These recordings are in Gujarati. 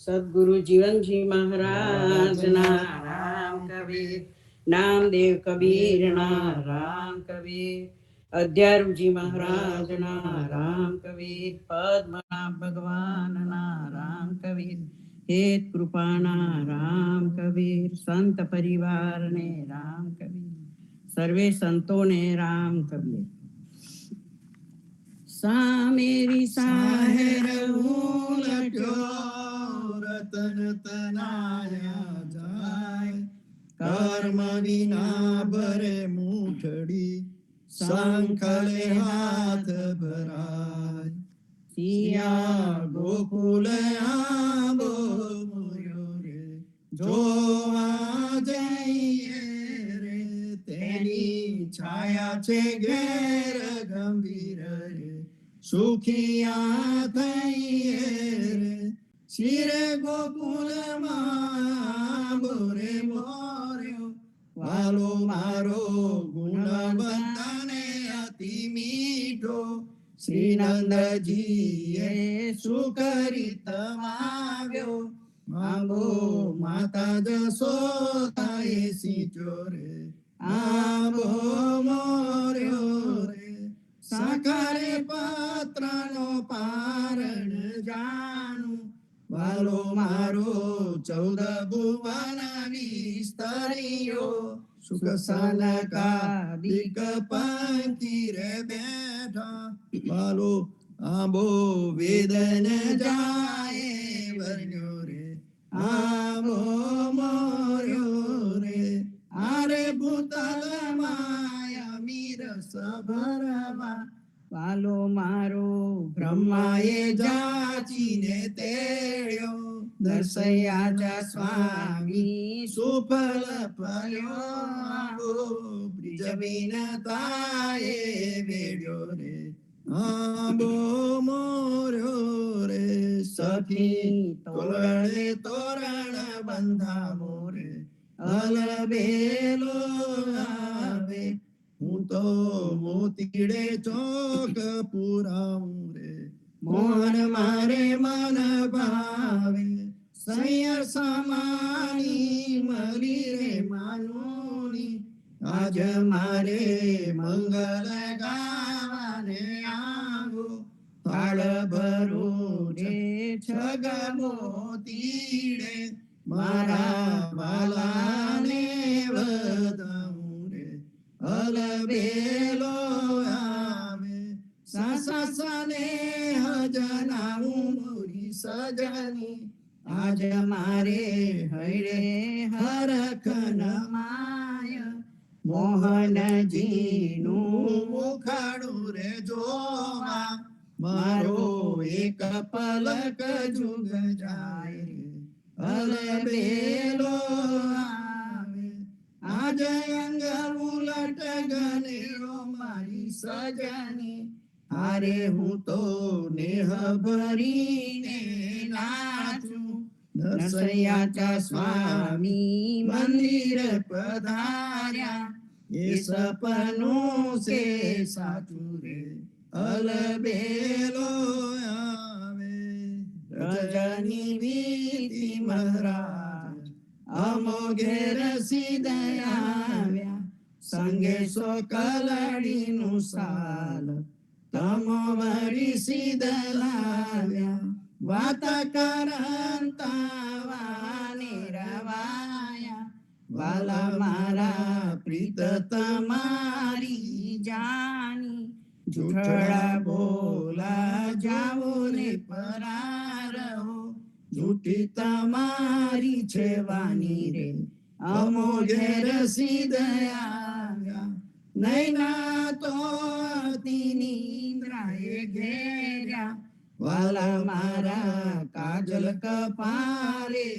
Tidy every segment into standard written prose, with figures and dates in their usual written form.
સદગુરુ જીવનજી મહારાજના રામ કબીર, નામદેવ કબીરના રામ કબીર, અધ્યારૂજી મહારાજના રામ કબીર, પદ્મનાભ ભગવાનના રામ કબીર, હેત કૃપાના રામ કબીર, સંત પરિવારને રામ કબીર, સર્વે સંતોને રામ કબીર. સામેરી સાહેર હું લટ્યો, રતન તનાયા જાય, કર્મ વિના ભરે મૂઠડી, શંખલે હાથ ભરાય. સિયા ગોકુલ આંબો મોર્યો રે, જોવા જઈએ રે, તેની છાયા છે ઘેર ગંભીર રે, સુખિયા થઈએ રે. શિરે ગોકુલમાં બોરે મોર્યો, વાલો મારો ગુણવંતને અતિ મીઠો. શ્રીનંદજીએ સુકરિત માગ્યો, માંગો માતા જશોદાએ સીંચ્યો રે, આંબો મોર્યો રે. સાકારે પત્રનો પારણ જાણું, વાલો મારો 14 ભુવન વિસ્તર્યો. સુખ સનકાદિક પંક્તિ રે બેઠા, વાલો આંબો વેદન જાય વર્ણ્યો રે, આંબો મોર્યો રે. આરે ભૂતલ માયા મીર સભરવા, વાલો મારો બ્રહ્માએ જાચીને તેડ્યો. દર્શયા સ્વામી સુફલ ફલ્યો, બ્રિજ વિનતાએ વેડ્યો રે, આંબો મોર્યો રે. સખી તોરણે તોરણ બંધાવો રે, અલબેલો આવે. હું તો મોતીડે ચોક પુરાવું રે, મોહન મારે મન ભાવે. સૈયર સમાની મળી રે માનુની, આજ મારે મંગલ ગાવાને આવો. થાળ ભરું રે છગ મોતીડે, મારા વાલાને વધાવું રે, અલબેલો આવે. સાસને હજનાવું મોરી સજની, આજ મારે હરે હરખન માય. મોહનજીનું મુખડું રે જોવા, મારો એક પલક જુગ જાય રે, અલબેલો આવે. આજ અંગ ઉલટ ગનેરો મારી સજની, હારે હું તો નેહ ભરીને નાચું. નરસૈયા સ્વામી મંદિર પધાર્યા, એ સપનું છે સાચું રે, અલબેલો આવે. રજની વીતી મહારાજ અમો ઘેર સીધયા, સંગે સો કલડીનું સાલ તમો વળી સીધ લાવ્યા. વાત કરંતા વાને રવાયા, વાલા મારા પ્રીત તમારી જાની. જૂઠડા બોલા જાઓ ને પરારહો, જૂઠી તમારી છે વાની રે, અમો ઘેર સીધયા. નૈના તો અતિ નિંદ્રાએ ઘેર્યા, વાલા મારા કાજલ કપારે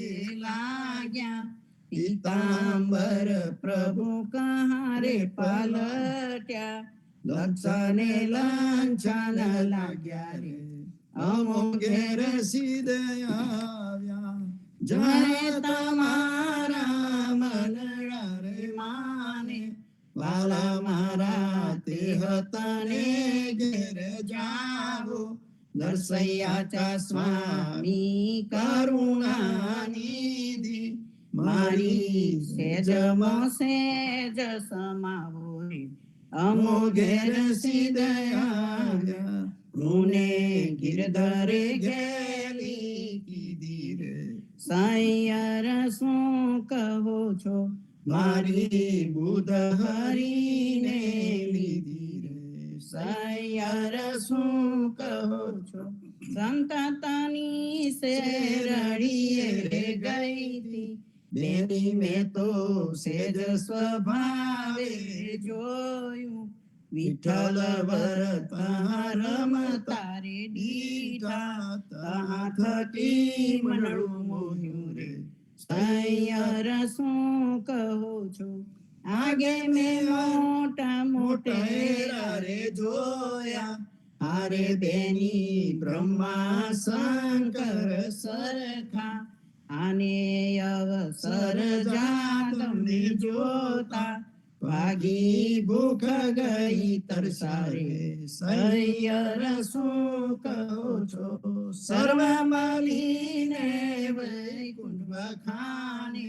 લાગ્યા. પીતાંબર પ્રભુ કહારે પલટ્યા, લક્ષને લાંછન લાગ્યા રે, અમો ઘેર સીધયા. જાણે તમારા મનડા રે માને, વાલા મારા તે તને ઘેર જાવો. નરસૈયા સ્વામી કરુણાનિધિ મારી સેજમાં સેજ સમાવો રે અમો ઘેર સિદયા રૂને ગિરધરે ગેલી કીધી રે સૈયર શું કહો છો મારી બુધ હરીને લીધી રે સૈયર શું કહો છો સંતતાની શેરડીએ રે ગઈ તી બેની મેં તો સેજ સ્વભાવે જોયું વિઠ્ઠલ વરત રમતા રે દીઠા તહા થકી મનડું મોહ્યું રે સૈયર શું કહો છો આગે મેં મોટા મોટેરા રે જોયા હારે બેની બ્રહ્મા શંકર સરખા આને અવસર જાતમને જોતા ભાગી ભૂખ ગઈ તરસારે સૈયર શું કહો છો સર્વ મળીને વૈકુંઠ વખાને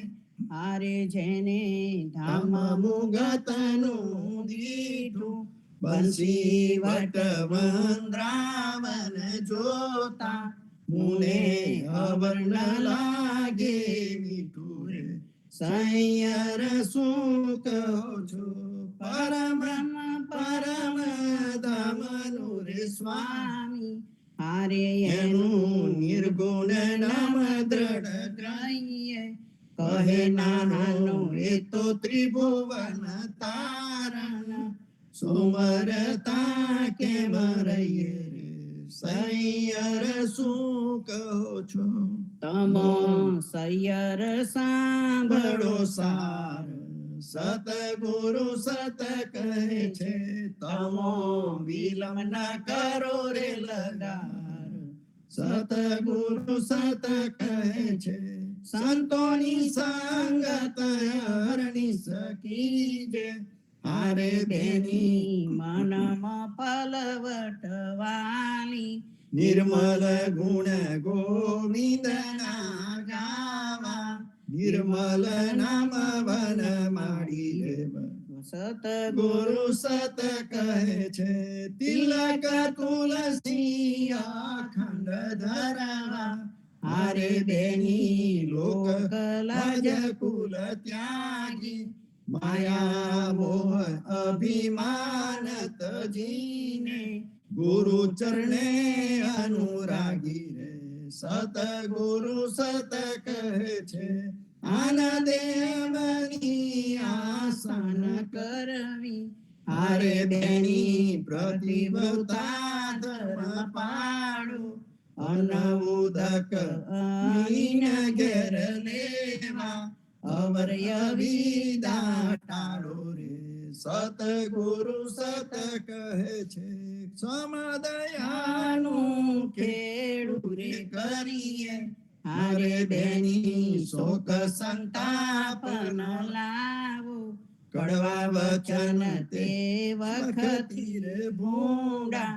હારે જેને ધામ મુગતનું દીઠું બંસી વટ વંદ્રાવન જોતા મુને અવર્ણ લાગે મીઠું રે સૈયર શું કહો છો પરમ બ્રહ્મ પરમ ધામનું રે સ્વામી હારે એનું નિર્ગુણ નામ દ્રઢ ગ્રહ્ય કહે નાનો એ તો ત્રિભુવન તારણ સુમરતા કેમ રહીએ રે સૈયર શું કહો છો તમો સૈયર સાંભળો સાર સતગુરુ સત કહે છે તમો વિલંબ ન કરો રે લગાર સતગુરુ સત કહે છે સંતોની સંગત હરણી સકી જે હારે બેની મનમાં પલવટવાલી નિર્મલ ગુણ ગોવિંદના ગાવા નિર્મલ નામ વન માડી રે સતગુરુ સત કહે છે તિલક તુલસી અખંડ ધરવા હારે બેની લોક લાજ કુલ ત્યાગી માયા મોહ અભિમાન તજીને ગુરુ ચરણે અનુરાગી રે સતગુરુ સત કહે છે આનંદે મની આસન કરવી હારે બેની પ્રતિભતા ધર્મ પાડું અન્ન ઉદક અહીન ઘેર લેવા અવર્ય વિદા ટાળો રે સતગુરુ સત કહે છે સમદયાનું ખેડું રે કરીએ હારે બેની શોક સંતાપ ન લાવો કડવા વચન તે વખતી રે ભૂંડા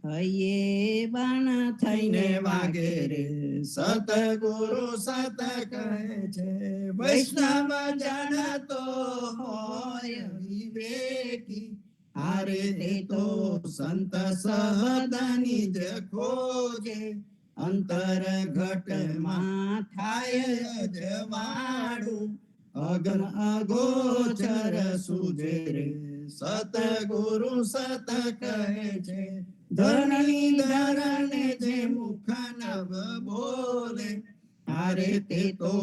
હૈયે બાણ થઈને વાગે રે સતગુરુ સત કહે છે વૈષ્ણવ જન તો હોય વિવેકી હારે તે તો સંત સહદની જ ખોજે અંતર ઘટમાં થાય અજવાળું અગમ અગોચર સુજે રે સતગુરુ સત કહે છે ધરણી ધરણે જે મુખ નવ બોલે હારે તે તો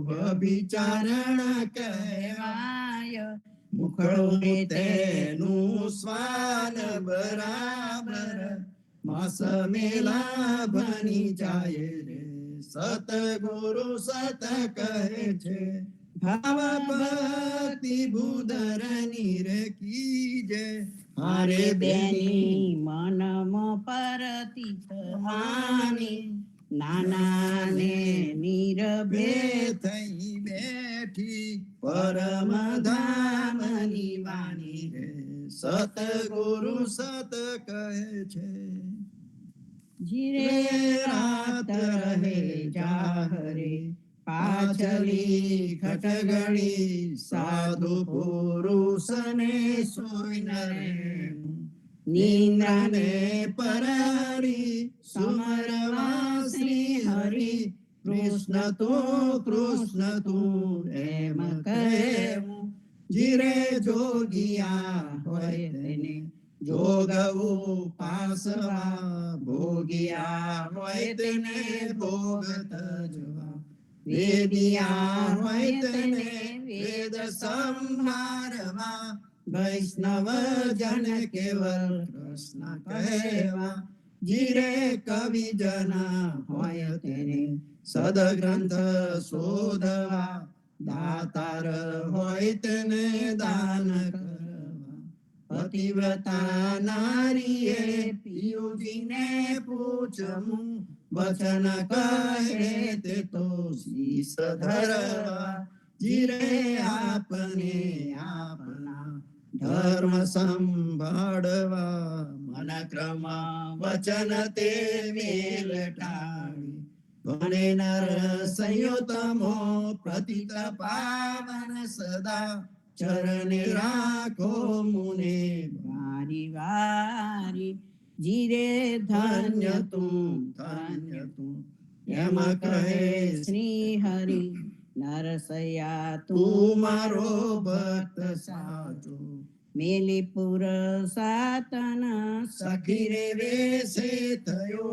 વ્યભિચારણ કહેવાય મુખડો તેનું સ્વાન બરાબર માસ મેલા બની જાય રે સતગુરુ સત કહે છે ભાવ ભક્તિ ભૂધરની રે કીજે હારે બેની મનમાં પરતી થવાની નાના ને નિરભે થઈ બેઠી પરમ ધામની વાણી રે સતગુરુ સત કહે છે જીરે રાત રહે જાહરે, પાછલી ખટગડી સાધુ પુરુષને સોઈ ન રહેવું. નિંદ્રાને પરારી સમરવા શ્રી હરિ, કૃષ્ણ તું એમ કહેવું. જીરે જોગિયા હોય તેને જોગવું પાસવા, ભોગિયા હોય તેને ભોગ તજવા. વેદિયા હોય તેને વેદ સંભાળવા, વૈષ્ણવ જન કેવલ કૃષ્ણ કહેવા. જીરે કવિ જન હોય તેને સદગ્રંથ શોધવા, દાતાર હોય તેને દાન કરવા. પતિવ્રતા નારીએ પિયુજીને પૂછવું, વચન કહે તે તો શીશ ધરવા. જીરે આપને આપના ધર્મ સંભાળવા, મન ક્રમ વચન તે મેલ ટાળી. ભણે નર સંયુતમો પ્રતિત પાવન સદા, ચરણે રાખો મુને વારી વારી. જીરે ધન્ય તું એમ કહે શ્રી હરિ, નરસૈયા તું તું મારો ભક્ત સાચો. મેલીપુર સાતન સખી રે વેશે થયો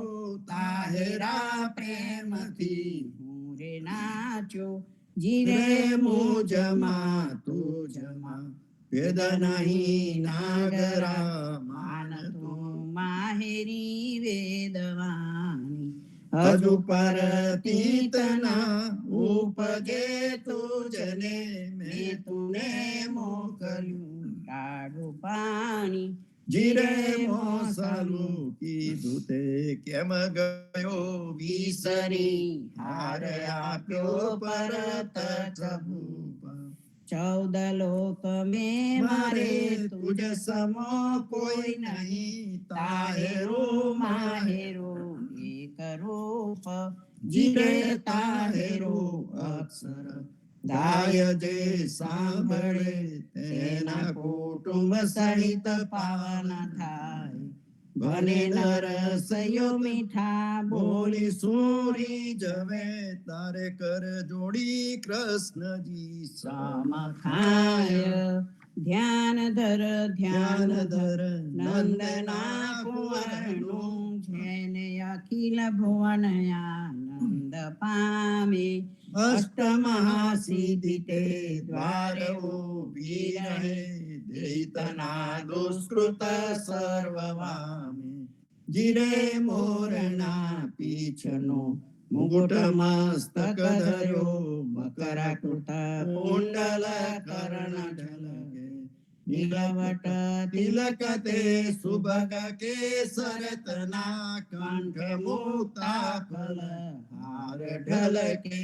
તાહેરા પ્રેમથી, હું રે નાચ્યો. જીરે જીરે મુજમાં તુજમાં વેદ નહીં નાગરા. માન તું માહેરી વેદવાણી, હજુ પર તીતના ઉપજે તુજને, મેં તુને મોકલ્યું ટાળું પાણી. જીરે મોસાલું કીધું તે કેમ ગયો વિસરી, હાર આપ્યો પરત ચબૂપા. 14 લોક મેં મારે મારે તુજ સમો કોઈ નહીં, તાહેરો માહેરો એક રૂપ. જીરે તાહેરો અક્ષર ગાય જે સાંભળે, તેના કુટુંબ સહિત પાવન થાય. બને નર સયો મીઠા બોલી સુરી જવે, તારે કર જોડી કૃષ્ણજી ખાય. ધ્યાન ધર ધ્યાન ધર નંદના કુંવરનું, જેને અખિલ ભુવન આનંદ પામે. અષ્ટમહાસિદ્ધિ તે દ્વાર ઊભી રહે, દૈતના દુષ્કૃત સર્વ વામે. જીરે મોરના પીછનો મુગુટ મસ્તક ધર્યો, મકરાકૃત કુંડલ કરણ ઢલગે. નીલવટ તિલક તે સુભગ કેસરતના, કંઠ મુક્તા ફલ હાર ઢલકે.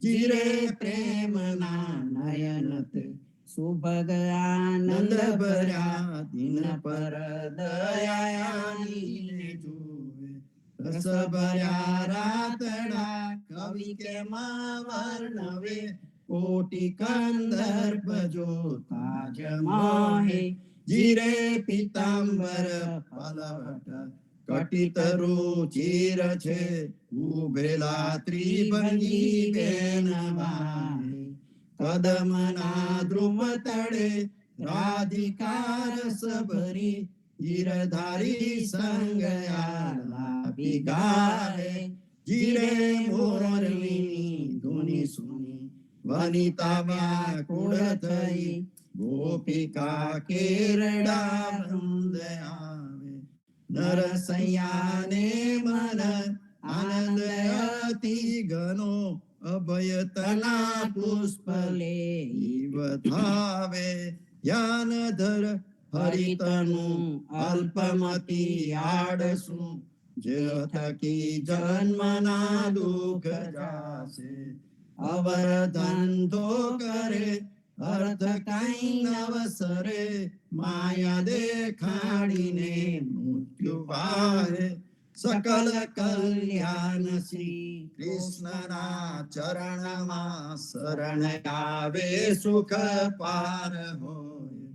જીરે પ્રેમના નયન તે સુભગ આનંદ ભર્યા, દિન પર દયાની જુએ. રસ ભર્યા રાતડા કવિ કેમ વર્ણવે, કોટી કંદર્પ જોતા જ મોહે. જીરે પિતાંબર પલવટ કટિત રુચિર છે, ઉભેલા ત્રિભંગી બેન વાહે. કદમના દ્રુમ તળે રાધિકાર સબરી, હીરધારી સંગયા ગાવે. જીરે મોરણી ધુની સુની, વનિતા વ્યાકુળ થઈ. ગોપિકા કેરડા વૃંદ આવે. નરસૈયાને મન આનંદ અતિ ઘનો, અભયતના પુષ્પ લેઈ વધાવે. ધ્યાન ધર હરિતનું અલ્પમતી આડસું, જે થકી જન્મના દુઃખ જાશે. અવર ધંધો કરે અર્થ કઈ નવસરે, માયા દેખાડીને મૃત્યુ પાહે. સકલ કલ્યાણ શ્રી શ્રી કૃષ્ણના ચરણમાં શરણ આવે સુખ પાર હોય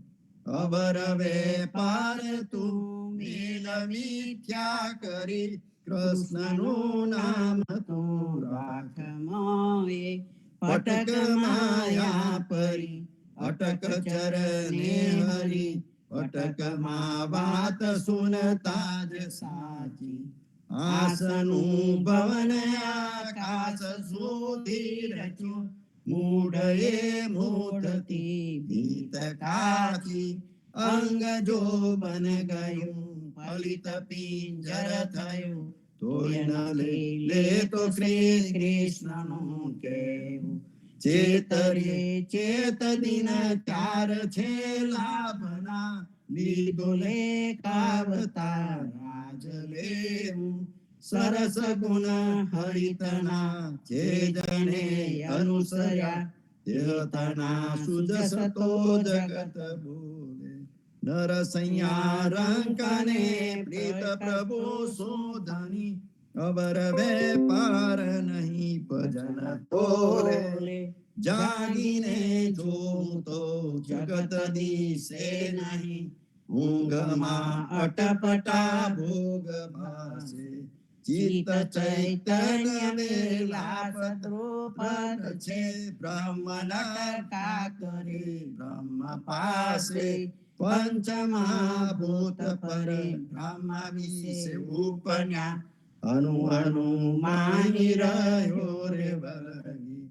અવર વેપાર તું મેલ મિથ્યા કરી કૃષ્ણનું નામ તું રાખ મોએ પટક માયા પરી અટક ચરણે હરી અટક માં વાત સુનતા જ સાચી આસનું ભવન આકાશ સુધી રચ્યું મૂઢ એ મૂઢથી ભીત કાચી અંગ જો બન ગયું ફલિત પિંજર થયું તોય ન લે તો શ્રી કૃષ્ણનું કેવું ચેતરે ચેત દિન ચાર છે લાભના લીધો લેખાવતા રાજ લેવું સરસ ગુણ હરિતના જે જણે અનુસર્યા દેવતાના સુજસ તો જગત બોલે નરસૈયા રંકને પ્રીત પ્રભુ શોધની અવર વેપાર નહીં ભજન તોરે જાગીને જોઉં તો જગત દિશે નહીં ઊંઘમાં અટપટા ભોગ ભાસે ચિત્ત ચૈતન્ય વેલા સદ્રૂપદ છે બ્રહ્મ નટકા કરે બ્રહ્મ પાસે પંચમહાભૂત પરે બ્રહ્મ વિશે ઉપન્યા અનુ અનુ માની રહ્યો રે વરગી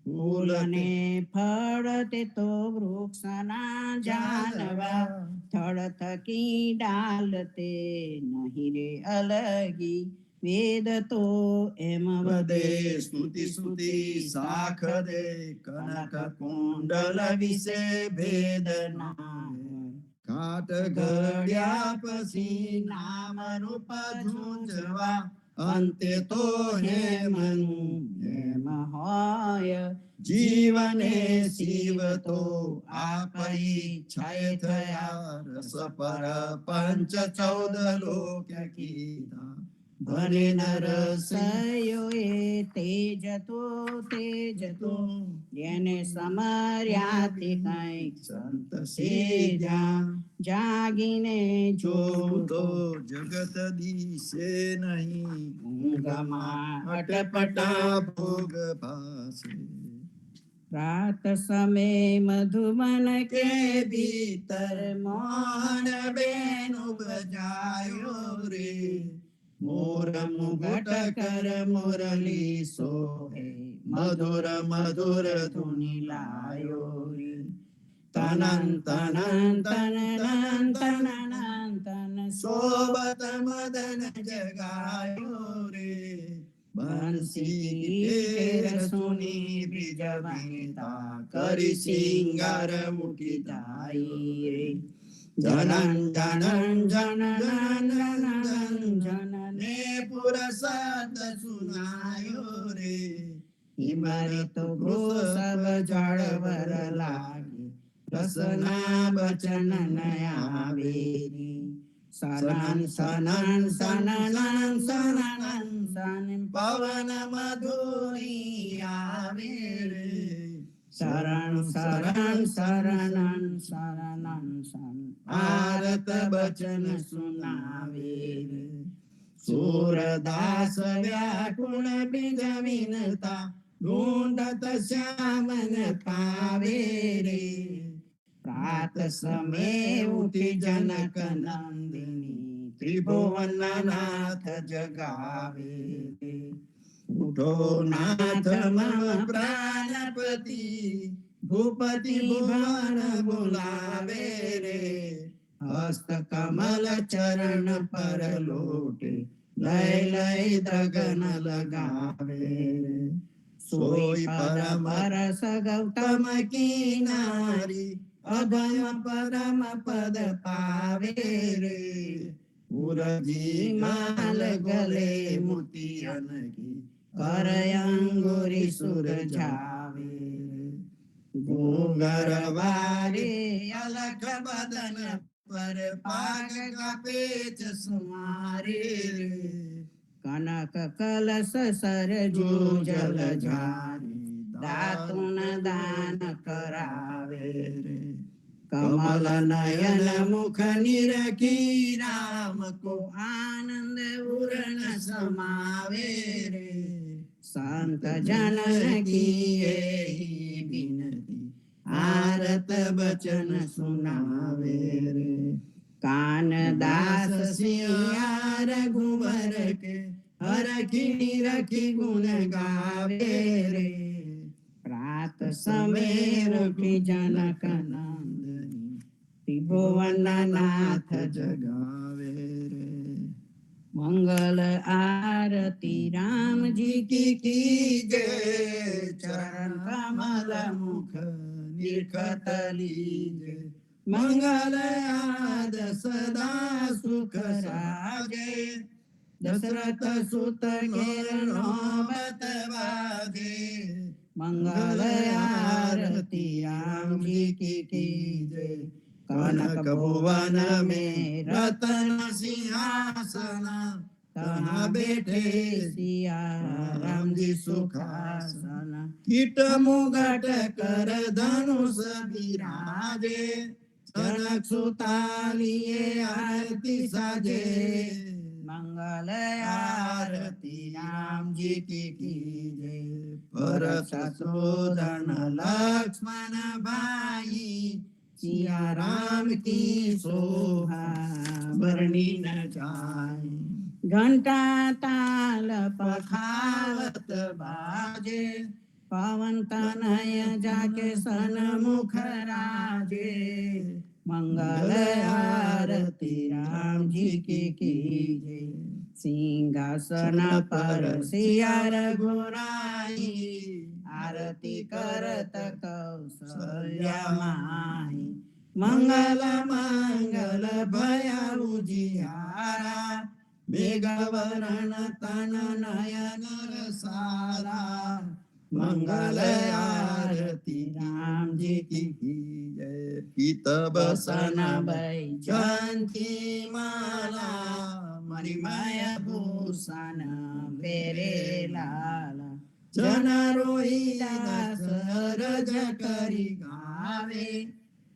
ફૂલ ફૂલને ફળ તે તો વૃક્ષના જાનવા થળ થકી ડાલ તે નહીં રે અલગી વેદ તો એમ વધે સ્તુતિ સ્તુતિ શાખ દે કનક કુંડલ વિશે ભેદ ના કાટ ઘડ્યા પછી નામ રૂપ ઝૂંઝવા અંતે તો હેમનું હેમ હોય જીવને શિવ તો આપઈ છય થયા રસ પર પંચ 14 લોક કીધા ભરે રસયો એ તેજ તો એને સમર્યા તે કંઈક સંત સેજા જાગીને જોઉં તો જોતો જગત દિશે નહીં ઊંઘમાં અટપટા ભોગ ભાસે રાત સમે મધુબન કે કે ભીતર મોહન બેનો બજાયો રે મોર મુગટ કર મુરલી સોહે મધુર મધુર ધુની લાયો રે તનન તનન તનન તનન તન સોબત મદન જગાયો રે બંસી કેર સુની બ્રિજ વનિતા કરી સિંગાર ઉઠી ધાઈ રે જનન જનન જનન જનન જનને પુરસાદ સુનાયો રે હિમરે તો ગોસબ જળવર લાગે રસના બચન નયાવે રે સનન સનન સનન સનન સન પવન મધુરી આવે રે શરણ શરણ શરણન શરણન શરણ આરત બચન સુનાવે રે સૂરદાસ વ્યાકુળ બીજ વિનતા ઢૂંઢત શ્યામન પાવે રે પ્રાત સમય ઉઠી જનક નંદિની ત્રિભુવન નાથ જગાવે રે ઉઠો નાથ મમ પ્રાણપતિ ભૂપતિ ભુવન બોલાવે રે હસ્ત કમલ ચરણ પર લોટે લઈ લઈ દગન લગાવે રે સોઈ પરમ રસ ગૌતમ કિનારી અભય પરમ પદ પાવે રે ઉરજી માલ ગલે મોતી અનકી કર અંગુરી સુર જાવે ગોગર વારે અલખ બદન પર પાગ કાપે ચસમારે રે કનક કલશ સરજુ જલ ઝારી દાતુન દાન કરાવે રે કમલ નયન મુખ નિરખી રામ કો આનંદ ઉરણ સમાવે રે સંત જન કી વિનતી આરત બચન સુનાવે રે કાન દાસ સિયા રઘુવર કે હરખી રખી ગુણ ગાવે રે પ્રાત સમે ઉઠી જનક નંદની ત્રિભુવન નાથ જગાવે રે મંગલ આરતી રામજી કી જય ચરણ કમલ મુખ નિરખત લીજે મંગલ આદ સદા સુખ સાજે દશરથ સુત ઘેર નોબત વાજે મંગલ આરતી રામજી કી જય કનક ભુવન में रतन सिंहासन तहाँ बैठे सिया राम जी सुखासन कीट मुगट कर धनुष विराजे जनक सुता लिए आरती साजे मंगल आरती राम जी की जय भरत शत्रुघ्न लक्ष्मण भाई सिया राम की शोभा बरनी न जाए घंटा ताल पखावत बाजे पवन तनय जाके सनमुख राजे मंगल आरती राम जी की जय सिंहासन पर सिया रघुराई आरती करत कौशल्या माई मंगल मंगल भया उजियारा मेघवरण तन नयन रसारा मंगल आरती राम जी की जय पीत बसन बैजंती माला मणिमय भूषण बेरे लाला जन रोहिदास रज करी गावे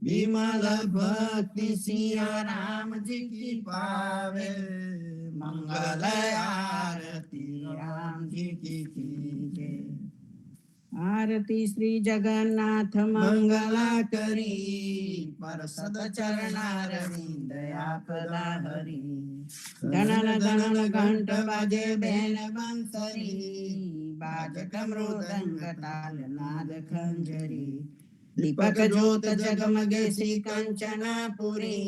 विमल भक्ति सिया राम जी की पावे मंगल आरती राम जी की जय आरती श्री जगन्नाथ मंगला करी पर सद चरणारविंद आपदा हरी धनन धनन घंट बाजे बेन बंसरी बाजट मृदंग ताल नाद खंजरी दीपक ज्योत जगमगे श्री कंचनापुरी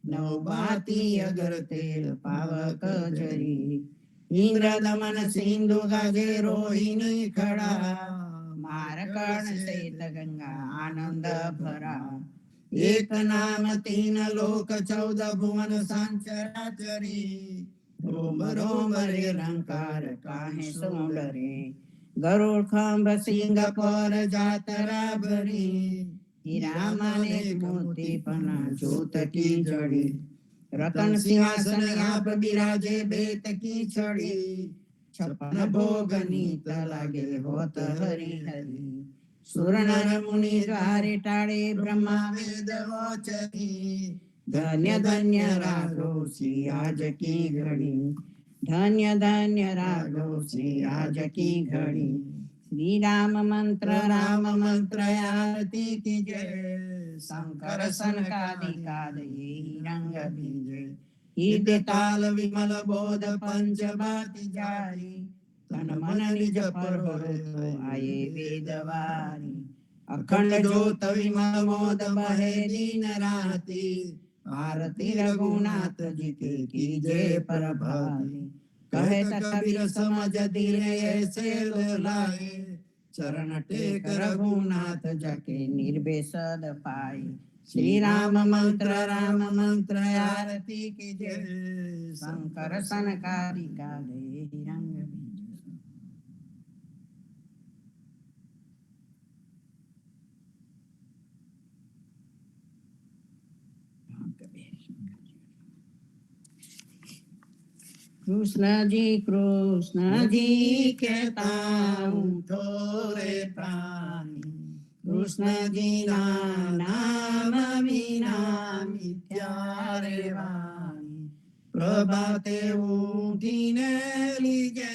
नवबाती अगर तेल पावक जरी इंद्र दमन सिंधु गाजे रोहिणी खड़ा मारकर्ण सेत गंगा आनंद भरा एक नाम तीन लोक 14 भुवन संचराचरी रोम रोम रे रंकार काहे सोंडरे गरुड़ खंभ सिंह पर जातरा भरी हीरा माने मोती पना जोत की जड़ी रतन सिंहासन आप बिराजे बेत की छड़ी 56 भोग नीत लागे होत हरि हरि सुर नर मुनि द्वारे टाळे ब्रह्मा वेद वचनी धन्य धन्य राघो श्री आज की घड़ी धन्य धन्य राघो श्री आज की घड़ी श्री राम मंत्र आरती की जय शंकर सनकादिकाद यही रंग बीजे ईद ताल विमल बोध पंच बाति जारी तन मन निज पर तो आये वेदवारी अखंड ज्योत विमल मोद बहे दिन राती आरती रघुनाथ जी की जय पर भारी कहे कबीर समझ दिले ऐसे लाए चरण टेक रघुनाथ जाके निर्बेसद पाए श्री राम मंत्र आरती की जय शंकर सनकादिका दे रंग बीज કૃષ્ણજી કહેતા હું થોરે પ્રાણી કૃષ્ણજીના નામ વિના મિથ્યા રે વાણી. પ્રભાતે ઉઠીને લીજે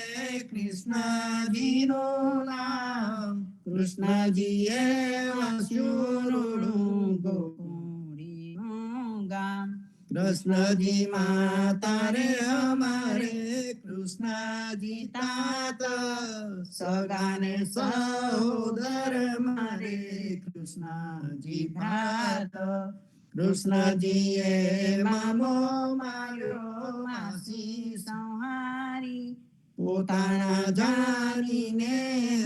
કૃષ્ણજીનું નામ. કૃષ્ણજીએ વાસ્યું ગોકુળીનું ગામ કૃષ્ણજી માતા રે અમારે કૃષ્ણજી તાત. સગાને સહોદર મારે કૃષ્ણજી ભાત. કૃષ્ણજીએ મામો માર્યો માસી સંહારી પોતાના જાનીને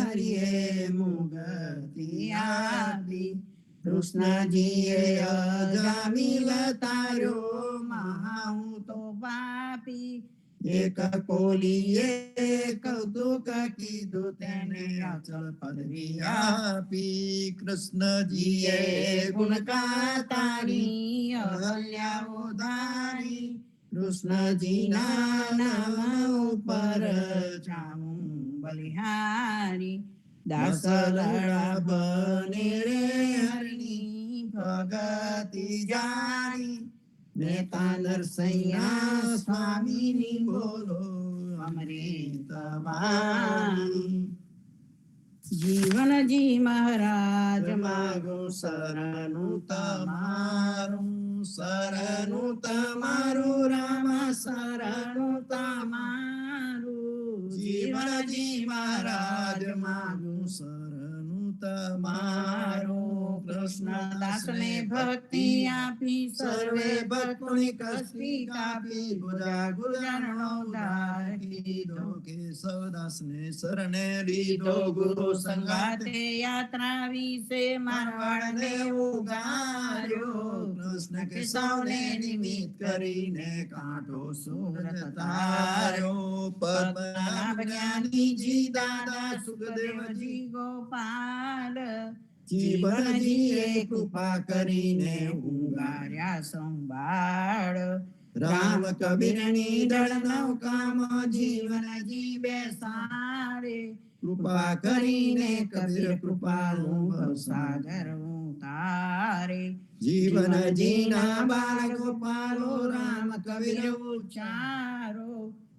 હરિએ મુગતિ આપી. કૃષ્ણજીએ અજામિલ તાર્યો હું તો પાપી એક કોલીએ કૌતુક કીધું તેને અચલ પદવી આપી. કૃષ્ણજીએ ગુણ ગાતાની અહલ્યા ઉધારી. કૃષ્ણજીના નામ ઉપર જાઉં બલિહારી દાસલડા બને રે હરની ભગતિ જાણી. નેતા નરસૈયા સ્વામીની બોલો અમૃત વાણી. જીવનજી મહારાજ માગો શરણું તમારું. શરણું તમારું રામ શરણું તમારું. જીવનજી મહારાજ માગું શરણું તમારું. કૃષ્ણદાસને ભક્તિ આપી સર્વે ભક્તોની કસ્તી કાપી. ગુજા ગુજારણો દાર કીધો કેશવદાસને શરણે લીધો. ગુરુ સંગાતે યાત્રા વિશે મારવાડને ઉગાર્યો. કૃષ્ણ કેશવને નિમિત્ત કરીને કાંઠો સુરત તાર્યો. પદ્મનાભ જ્ઞાનીજી દાદા સુખદેવજી ગોપાલ જીવનજીએ કૃપા કરીને ઉગાર્યા સંભાળ. રામ કબીરની દળ નૌકામાં જીવનજી બેસાડે કૃપા કરીને કબીર કૃપાનું કૃપાનું સાગર ઉતારે. જીવનજીના બાળ ગોપાલો રામ કબીર ઉચ્ચારો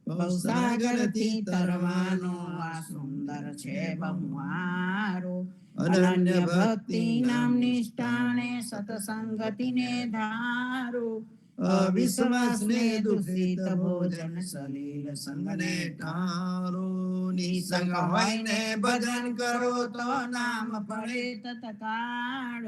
ભવસાગરથી તરવાનો આ સુંદર છે બહુમારો. અનન્ય ભક્તિ નામ નિષ્ઠાને સતસંગતિને ધારો. અવિશ્વાસને દૂષિત ભોજન સલીલ સંગને ટાળો. નિસંગ હોઈને ભજન કરો તો નામ પડે તત્કાળ.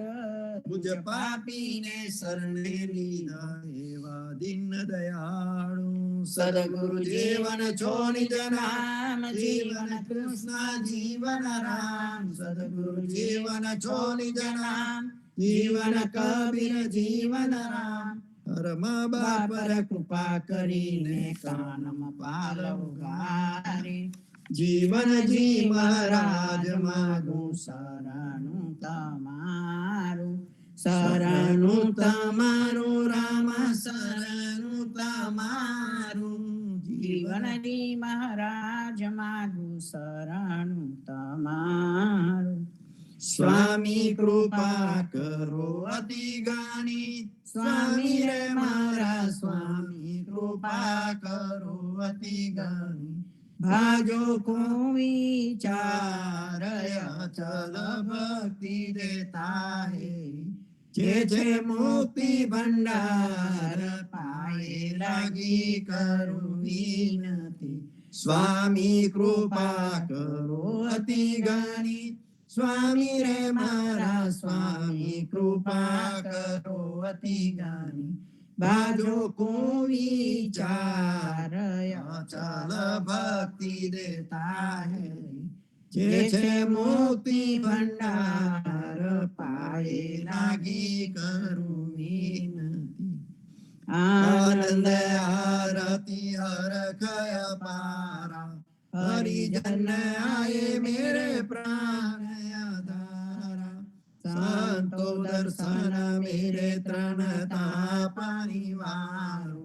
પૂજ પાપીને શરણે લીધા એવા દીન દયાળુ. સદગુરુ જીવન છો નિજ નામ. જીવન કૃષ્ણ જીવન રામ. સદગુરુ જીવન છો નિજ નામ. જીવન કબીર જીવન રામ. હરમા બાપર કૃપા કરીને કાનમાં પાલવ ગારે. જીવનજી મહારાજ માગું શરણું તમારું. શરણું તમારું રામ શરણું તમારું. જીવનજી મહારાજ માગું શરણું તમારું. સ્વામી કૃપા કરો અતિ ગાણી. સ્વામી રે મારા સ્વામી કૃપા કરો અતિ ગાણી. ભાજો કો વિચાર અચલ ભક્તિ દેતા હે. જે મુક્તિ ભંડાર પાએ લાગી કરું વિનતી. સ્વામી કૃપા કરો અતિ ગાણી. સ્વામી રે મારા સ્વામી કૃપા કરો અતિ ગાણી. બાજો કો વિચાર અચલ ભક્તિ દેતા હે. જે મુક્તિ ભંડાર પાએ લાગી કરું વિનતી. આનંદ આરતી હરખય પારા. હરિજન આયે મેરે પ્રાણ આધારા. સંતો દર્શન મેરે ત્રણતા પરિવારો.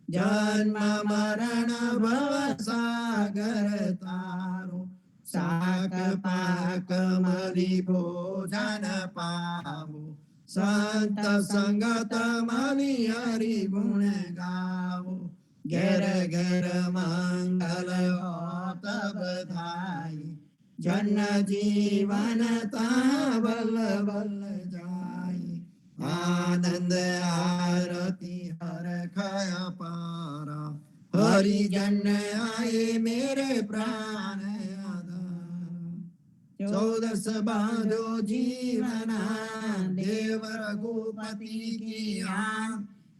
જન્મ મરણ ભવ સાગર તારો શાક પાક મરી ભોજન પાવો સંત સંગત મની હરિ ગુણ ગાવો ઘેર ઘેર મંગલ હોત બધાઈ જન જીવન તા બલ બલ જાય આનંદ આરતી હર ખય પારા હરિજન આયે મેરે પ્રાણ આધાર 14 બાંધો જીવના દેવ રઘુપતિ કી આન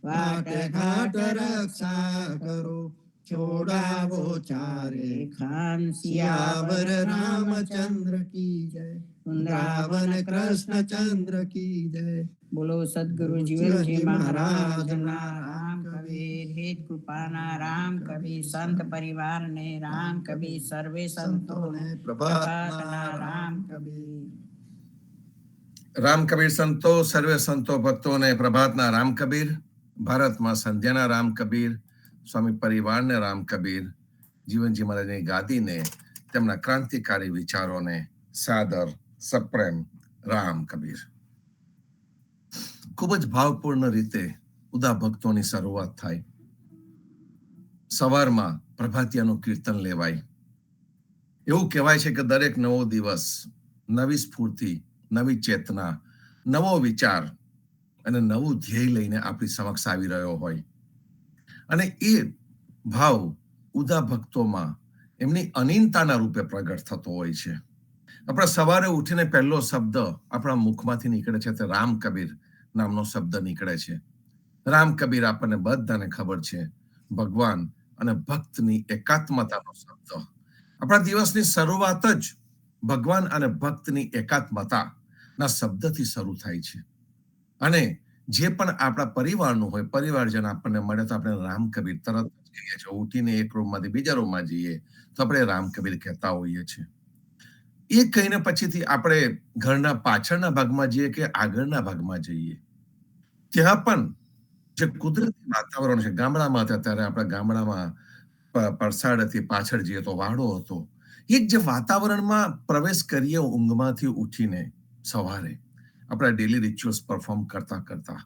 વાટ ઘાટ રક્ષા કરો છોડાવો ચારે ખાન સિયાવર રામચંદ્ર કી જય વૃંદાવન કૃષ્ણચંદ્ર કી જય બોલો સદગુરુ જીવનજી મહારાજ ના રામ કબીર હિત કૃપાના રામ કબીર સંત પરિવાર ને રામ કબીર સર્વે સંતો ને પ્રભાતના રામ કબીર રામ કબીર સંતો સર્વે સંતો ભક્તોને પ્રભાતના રામ કબીર ભારતમાં સંધ્યાના રામ કબીર સ્વામી પરિવારને રામ કબીર જીવનજી મહારાજની ગાદીને તેમના ક્રાંતિકારી વિચારોને સાદર સપ્રેમ રામ કબીર. ખૂબ જ ભાવપૂર્ણ રીતે ઉદા ભક્તોની શરૂઆત થાય. સવારમાં પ્રભાતિયાનું કીર્તન લેવાય. એવું કહેવાય છે કે દરેક નવો દિવસ નવી સ્ફૂર્તિ, નવી ચેતના, નવો વિચાર અને નવું ધ્યેય લઈને આપણી સમક્ષ આવી રહ્યો હોય. અને એ ભાવ ઉદા ભક્તોમાં એમની અનીનતાના રૂપે પ્રગટ થતો હોય છે. આપણે સવારે ઉઠીને પહેલો શબ્દ આપણા મુખમાંથી નીકળે છે તે રામ કબીર નામનો શબ્દ નીકળે છે. રામ કબીર આપણને બધાને ખબર છે ભગવાન અને ભક્તની એકાત્મતાનો શબ્દ. આપણા દિવસની શરૂઆત જ ભગવાન અને ભક્તની એકાત્મતાના શબ્દથી શરૂ થાય છે. અને જે પણ આપણા પરિવારનું હોય, પરિવારજન આપણને મળે તો આપણે રામ કબીર તરત કહીએ છીએ. ઉઠીને એક રૂમમાંથી બીજા રૂમમાં જઈએ તો આપણે રામ કબીર કહેતા હોઈએ છીએ. એ કહીને પછીથી આપણે ઘરના પાછળના ભાગમાં જઈએ કે આગળના ભાગમાં જઈએ, ત્યાં પણ જે કુદરતી વાતાવરણ છે, ગામડામાં હતા ત્યારે આપણા ગામડામાં પરસાડથી પાછળ જઈએ તો વાડો હતો. એક જે વાતાવરણમાં પ્રવેશ કરીએ ઊંઘમાંથી ઉઠીને સવારે આપણા ડેલી રિચ્યુઅલ્સ પરફોર્મ કરતા કરતા,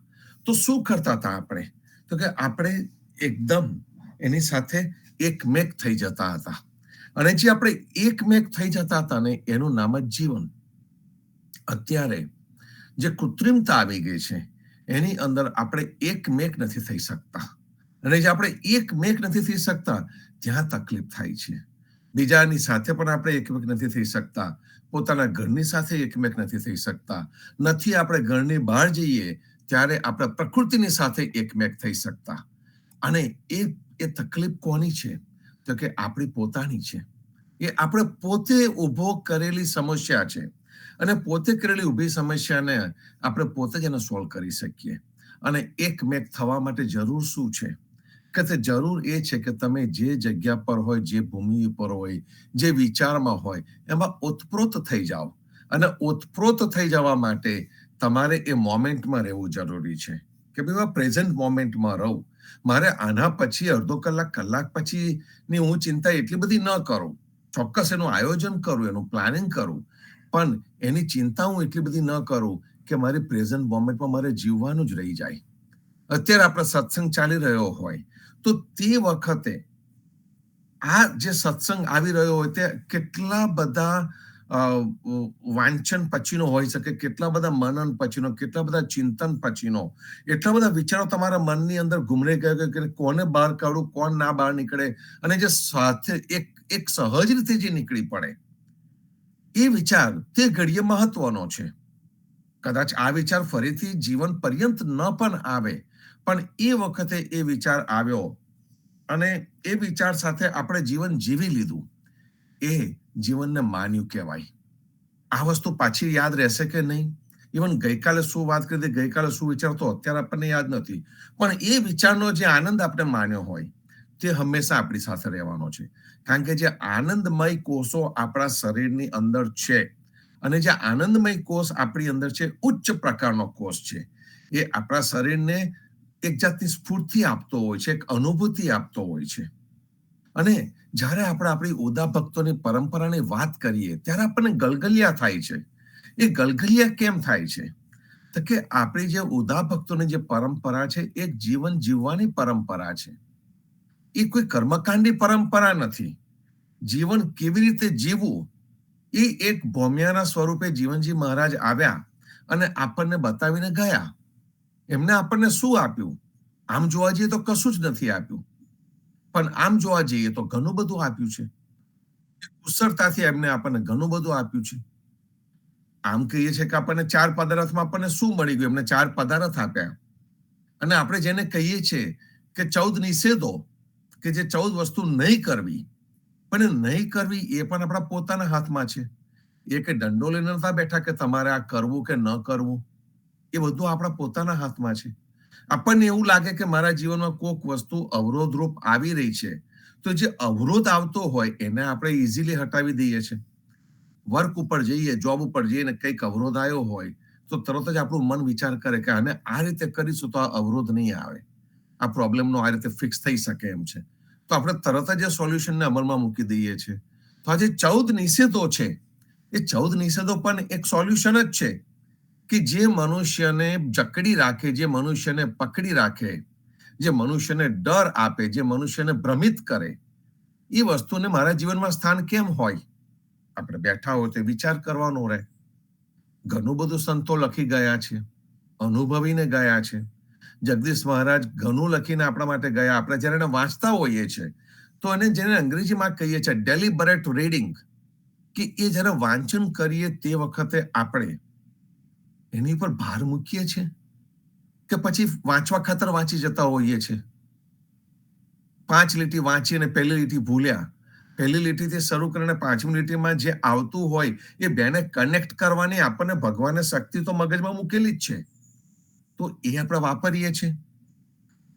તો શું કરતા હતા આપણે? તો કે આપણે એકદમ એની સાથે એકમેક થઈ જતા હતા. અને જે આપણે એકમેક થઈ જતા હતા ને એનું નામ જ જીવન. અત્યારે જે કૃત્રિમતા આવી ગઈ છે એની અંદર આપણે એકમેક નથી થઈ શકતા. અને જે આપણે એકમેક નથી થઈ શકતા ત્યાં તકલીફ થાય છે. બીજાની સાથે પણ આપણે એકમેક નથી થઈ શકતા. પોતાના ઘરની સાથે એકમેક નથી થઈ શકતા. નથી આપણે ઘરની બહાર જઈએ ત્યારે આપણે પ્રકૃતિની સાથે એકમેક થઈ શકતા. અને એ તકલીફ કોની છે? તો કે આપણી પોતાની છે. એ આપણે પોતે ઊભો કરેલી સમસ્યા છે. અને પોતે કરેલી ઊભી સમસ્યાને આપણે પોતે જ એને સોલ્વ કરી શકીએ. અને એકમેક થવા માટે જરૂર શું છે? કે તે જરૂર એ છે કે તમે જે જગ્યા પર હોય, જે ભૂમિ પર હોય, જે વિચારમાં હોય એમાં ઓતપ્રોત થઈ જાઓ. અને ઓતપ્રોત થઈ જવા માટે તમારે એ મોમેન્ટમાં રહેવું જરૂરી છે કે ભાઈ પ્રેઝન્ટ મોમેન્ટમાં રહું. મારે આના પછી અડધો કલાક, કલાક પછીની હું ચિંતા એટલી બધી ન કરું. ચોક્કસ એનું આયોજન કરું, એનું પ્લાનિંગ કરું, પણ એની ચિંતા હું એટલી બધી ન કરું કે મારી પ્રેઝન્ટ મોમેન્ટમાં મારે જીવવાનું જ રહી જાય. અત્યારે આપણે સત્સંગ ચાલી રહ્યો હોય તો તે વખતે આ જે સત્સંગ આવી રહ્યો હોય તે કેટલા બધા વાંચન પછીનો હોઈ શકે, કેટલા બધા મનન પછીનો, કેટલા બધા ચિંતન પછીનો, એટલા બધા વિચારો તમારા મનની અંદર ઘૂમરે ગયા કે કોને બહાર કાઢું, કોણ ના બહાર નીકળે, અને જે સાથે એક સહજ રીતે જે નીકળી પડે એ વિચાર તે ઘડીએ મહત્વનો છે. કદાચ આ વિચાર ફરીથી જીવન પર્યંત ન પણ આવે, પણ એ વખતે એ વિચાર આવ્યો અને એ વિચાર સાથે આપણે જીવન જીવી લીધું, એ જીવનને માન્યું કહેવાય. આ વસ્તુ પાછી યાદ રહેશે કે નહીં? ઇવન ગઈકાલે શું વાત કરી હતી, ગઈકાલે શું વિચારતો અત્યારે આપણને યાદ નથી, પણ એ વિચારનો જે આનંદ આપણે માન્યો હોય તે હંમેશા આપણી સાથે રહેવાનો છે. કારણ કે જે આનંદમય કોષો આપણા શરીરની અંદર છે, અને જે આનંદમય કોષ આપણી અંદર છે ઉચ્ચ પ્રકારનો કોષ છે. એ આપણા શરીરને એક જાતની સ્ફૂર્તિ આપતો હોય છે, એક અનુભૂતિ આપતો હોય છે. અને જ્યારે આપણે આપણી ઉદા ભક્તોની પરંપરાની વાત કરીએ ત્યારે આપણને ગલગલિયા થાય છે. એ ગલગલિયા કેમ થાય છે? તો કે આપણી જે ઉદા ભક્તોની જે પરંપરા છે એક જીવન જીવવાની પરંપરા છે. એ કોઈ કર્મકાંડી પરંપરા નથી. જીવન કેવી રીતે જીવવું એ એક ભૌમ્યાના સ્વરૂપે જીવનજી મહારાજ આવ્યા અને આપણને બતાવીને ગયા. એમને આપણને શું આપ્યું? આમ જોવા જઈએ તો કશું જ નથી આપ્યું, પણ આમ જોવા જઈએ તો ઘણું બધું આપ્યું છે. કુશળતાથી એમને આપણને ઘણું બધું આપ્યું છે. આમ કહીએ છીએ કે આપણને 4 પદાર્થમાં આપણને શું મળી ગયું? એમને 4 પદાર્થ આપ્યા. અને આપણે જેને કહીએ છીએ કે 14 નિષેધો, કે જે 14 વસ્તુ નહીં કરવી, પણ નહીં કરવી એ પણ આપણા પોતાના હાથમાં છે. એ કે દંડો લઈને નતા બેઠા કે તમારે આ કરવું કે ન કરવું. એ બધું આપણા પોતાના હાથમાં છે. આપણને એવું લાગે કે મારા જીવનમાં કોઈક વસ્તુ અવરોધરૂપ આવી રહી છે, તો જે અવરોધ આવતો હોય એને આપણે ઇઝીલી હટાવી દઈએ છીએ. વર્ક ઉપર જઈએ, જોબ ઉપર જઈએ ને કંઈક અવરોધ આવ્યો હોય તો તરત જ આપણું મન વિચાર કરે કે આને આ રીતે કરીશું તો આ અવરોધ નહીં આવે, આ પ્રોબ્લેમનો આ રીતે ફિક્સ થઈ શકે એમ છે. તો આપણે તરત જ એ સોલ્યુશનને અમલમાં મૂકી દઈએ છીએ. તો આ જે 14 નિષેધો છે એ 14 નિષેધો પણ એક સોલ્યુશન જ છે કે જે મનુષ્યને જકડી રાખે, જે મનુષ્યને પકડી રાખે, જે મનુષ્યને ડર આપે, જે મનુષ્યને ભ્રમિત કરે. એ વસ્તુને મારા જીવનમાં સ્થાન કેમ હોય? આપણે બેઠા હોય તો વિચાર કરવાનો રહે. ઘણું બધું સંતો લખી ગયા છે, અનુભવીને ગયા છે. જગદીશ મહારાજ ઘણું લખીને આપણા માટે ગયા. આપણે જ્યારે એને વાંચતા હોઈએ છીએ તો એને જેને અંગ્રેજીમાં કહીએ છીએ ડેલિબરેટ રીડિંગ, કે એ જ્યારે વાંચન કરીએ તે વખતે આપણે એની પર ભાર મૂકીએ છીએ કે પછી વાંચવા ખાતર વાંચી જતા હોઈએ છીએ. 5 લીટી વાંચી અને પહેલી લીટી ભૂલ્યા. પહેલી લીટીથી શરૂ કરીને 5મી લીટીમાં જે આવતું હોય એ બેને કનેક્ટ કરવાની આપણને ભગવાને શક્તિ તો મગજમાં મૂકેલી જ છે, તો એ આપણે વાપરીએ છીએ.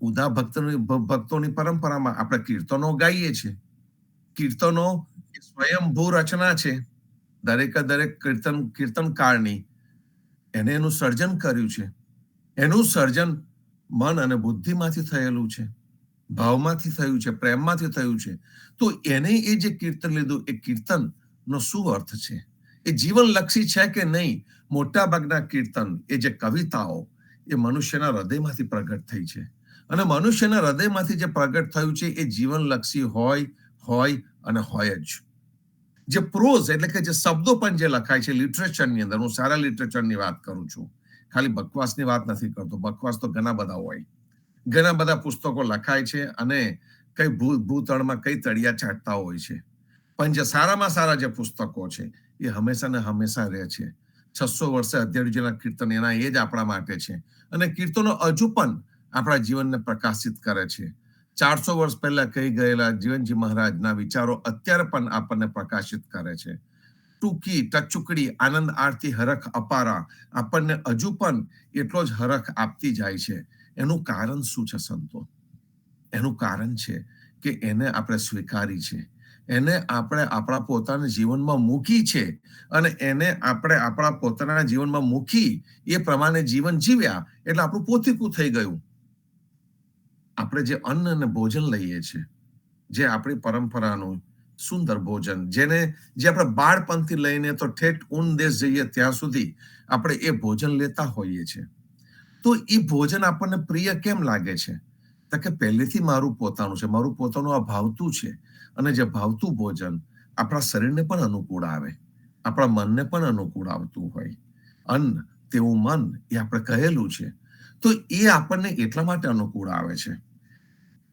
ઉદા ભક્તોની પરંપરામાં આપણે કીર્તનો ગાઈએ છીએ. કીર્તનો એ સ્વયંભૂ રચના છે. દરેક કીર્તનકારની એને એનું સર્જન કર્યું છે. એનું સર્જન મન અને બુદ્ધિમાંથી થયેલું છે, ભાવમાંથી થયું છે, પ્રેમમાંથી થયું છે. તો એને એ જે કીર્તન લીધું એ કીર્તનનો શું અર્થ છે? એ જીવનલક્ષી છે કે નહીં? મોટા ભાગના કીર્તન, એ જે કવિતાઓ, એ મનુષ્યના હૃદયમાંથી પ્રગટ થઈ છે. અને મનુષ્યના હૃદયમાંથી જે પ્રગટ થયું છે એ જીવનલક્ષી હોય જ. જે પ્રોઝ એટલે કે જે શબ્દો પણ જે લખાય છે લિટરેચરની અંદર, હું સારા લિટરેચરની વાત કરું છું, ખાલી બકવાસની વાત નથી કરતો. બકવાસ તો ઘણા બધા હોય, ઘણા બધા પુસ્તકો લખાય છે અને કઈ ભૂતળમાં કઈ તળિયા ચાટતા હોય છે. પણ જે સારામાં સારા જે પુસ્તકો છે એ હંમેશા ને હંમેશા રહે છે. 600 વર્ષે અધ્યાય જેના કીર્તન એના એ જ આપણા માટે છે. અને કીર્તનો હજુ પણ આપણા જીવનને પ્રકાશિત કરે છે. 400 વર્ષ પહેલા કહી ગયેલા જીવનજી મહારાજના વિચારો અત્યારે પણ આપણને પ્રકાશિત કરે છે. ટૂંકી ટચુકડી આનંદ આરતી હરખ અપારા આપણને હજુ પણ એટલો જ હરખ આપતી જાય છે. એનું કારણ શું છે સંતો? એનું કારણ છે કે એને આપણે સ્વીકારી છે, એને આપણે આપણા પોતાના જીવનમાં મૂકી છે અને એને આપણે આપણા પોતાના જીવનમાં મૂકી એ પ્રમાણે જીવન જીવ્યા એટલે આપણું પોતીકું થઈ ગયું. આપણે જે અન્ન અને ભોજન લઈએ છીએ, જે આપણી પરંપરાનું સુંદર ભોજન, જે આપણે બાળપણથી લઈને તો ઠેઠ ઊન દેશ જઈએ ત્યાં સુધી આપણે એ ભોજન લેતા હોઈએ છીએ. તો એ ભોજન આપણને પ્રિય કેમ લાગે છે? તો કે પહેલેથી મારું પોતાનું છે, મારું પોતાનું આ ભાવતું છે. અને જે ભાવતું ભોજન આપણા શરીરને પણ અનુકૂળ આવે, આપણા મનને પણ અનુકૂળ આવતું હોય. અન્ન તેવું મન એ આપણે કહેલું છે. તો એ આપણને એટલા માટે અનુકૂળ આવે છે.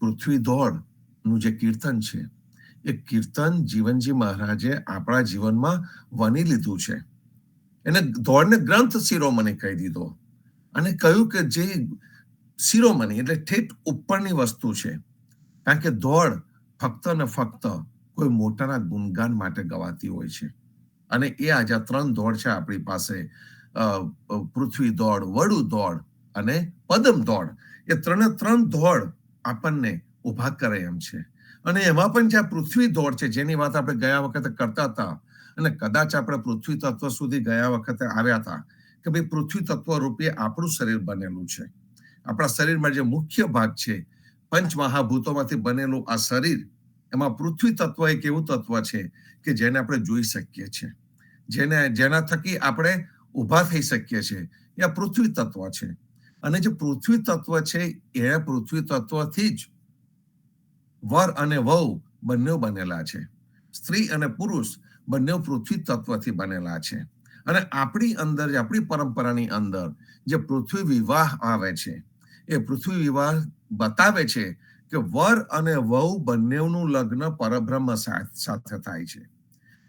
પૃથ્વી દોડનું જે કીર્તન છે એ કીર્તન જીવનજી મહારાજે આપણા જીવનમાં વણી લીધું છે. એને દોડને ગ્રંથ શિરોમણી કહી દીધો અને કહ્યું કે જે શિરોમણી એટલે ઠેઠ ઉપરની વસ્તુ છે. કારણ કે દોડ ફક્ત ને ફક્ત કોઈ મોટાના ગુણગાન માટે ગવાતી હોય છે. અને એ આજે 3 દોડ છે આપણી પાસે, પૃથ્વી દોડ, વડુ દોડ અને પદમ દોડ. એ 3 દોડ આપણને ઉભા કરે એમ છે. અને એમાં પણ જ્યાં પૃથ્વી દોડ છે જેની વાત આપણે ગયા વખતે કરતા હતા, અને કદાચ આપણે પૃથ્વી તત્વ સુધી ગયા વખતે આવ્યા હતા કે ભાઈ પૃથ્વી તત્વ રૂપે આપણું શરીર બનેલું છે. આપણા શરીરમાં જે મુખ્ય ભાગ છે, પંચ મહાભૂતોમાંથી બનેલું આ શરીર, એમાં પૃથ્વી તત્વ એક એવું તત્વ છે કે જેને આપણે જોઈ શકીએ છીએ, જેના થકી આપણે ઊભા થઈ શકીએ છીએ, એ આ પૃથ્વી તત્વ છે. અને જે પૃથ્વી તત્વ છે એ પૃથ્વી તત્વથી જ વર અને વહુ બંને બનેલા છે. સ્ત્રી અને પુરુષ બંને પૃથ્વી તત્વથી બનેલા છે. અને આપણી અંદર, આપણી પરંપરાની અંદર જે પૃથ્વી વિવાહ આવે છે, એ પૃથ્વી વિવાહ બતાવે છે કે વર અને વહુ બંનેનું લગ્ન પરબ્રહ્મ સાથે થાય છે.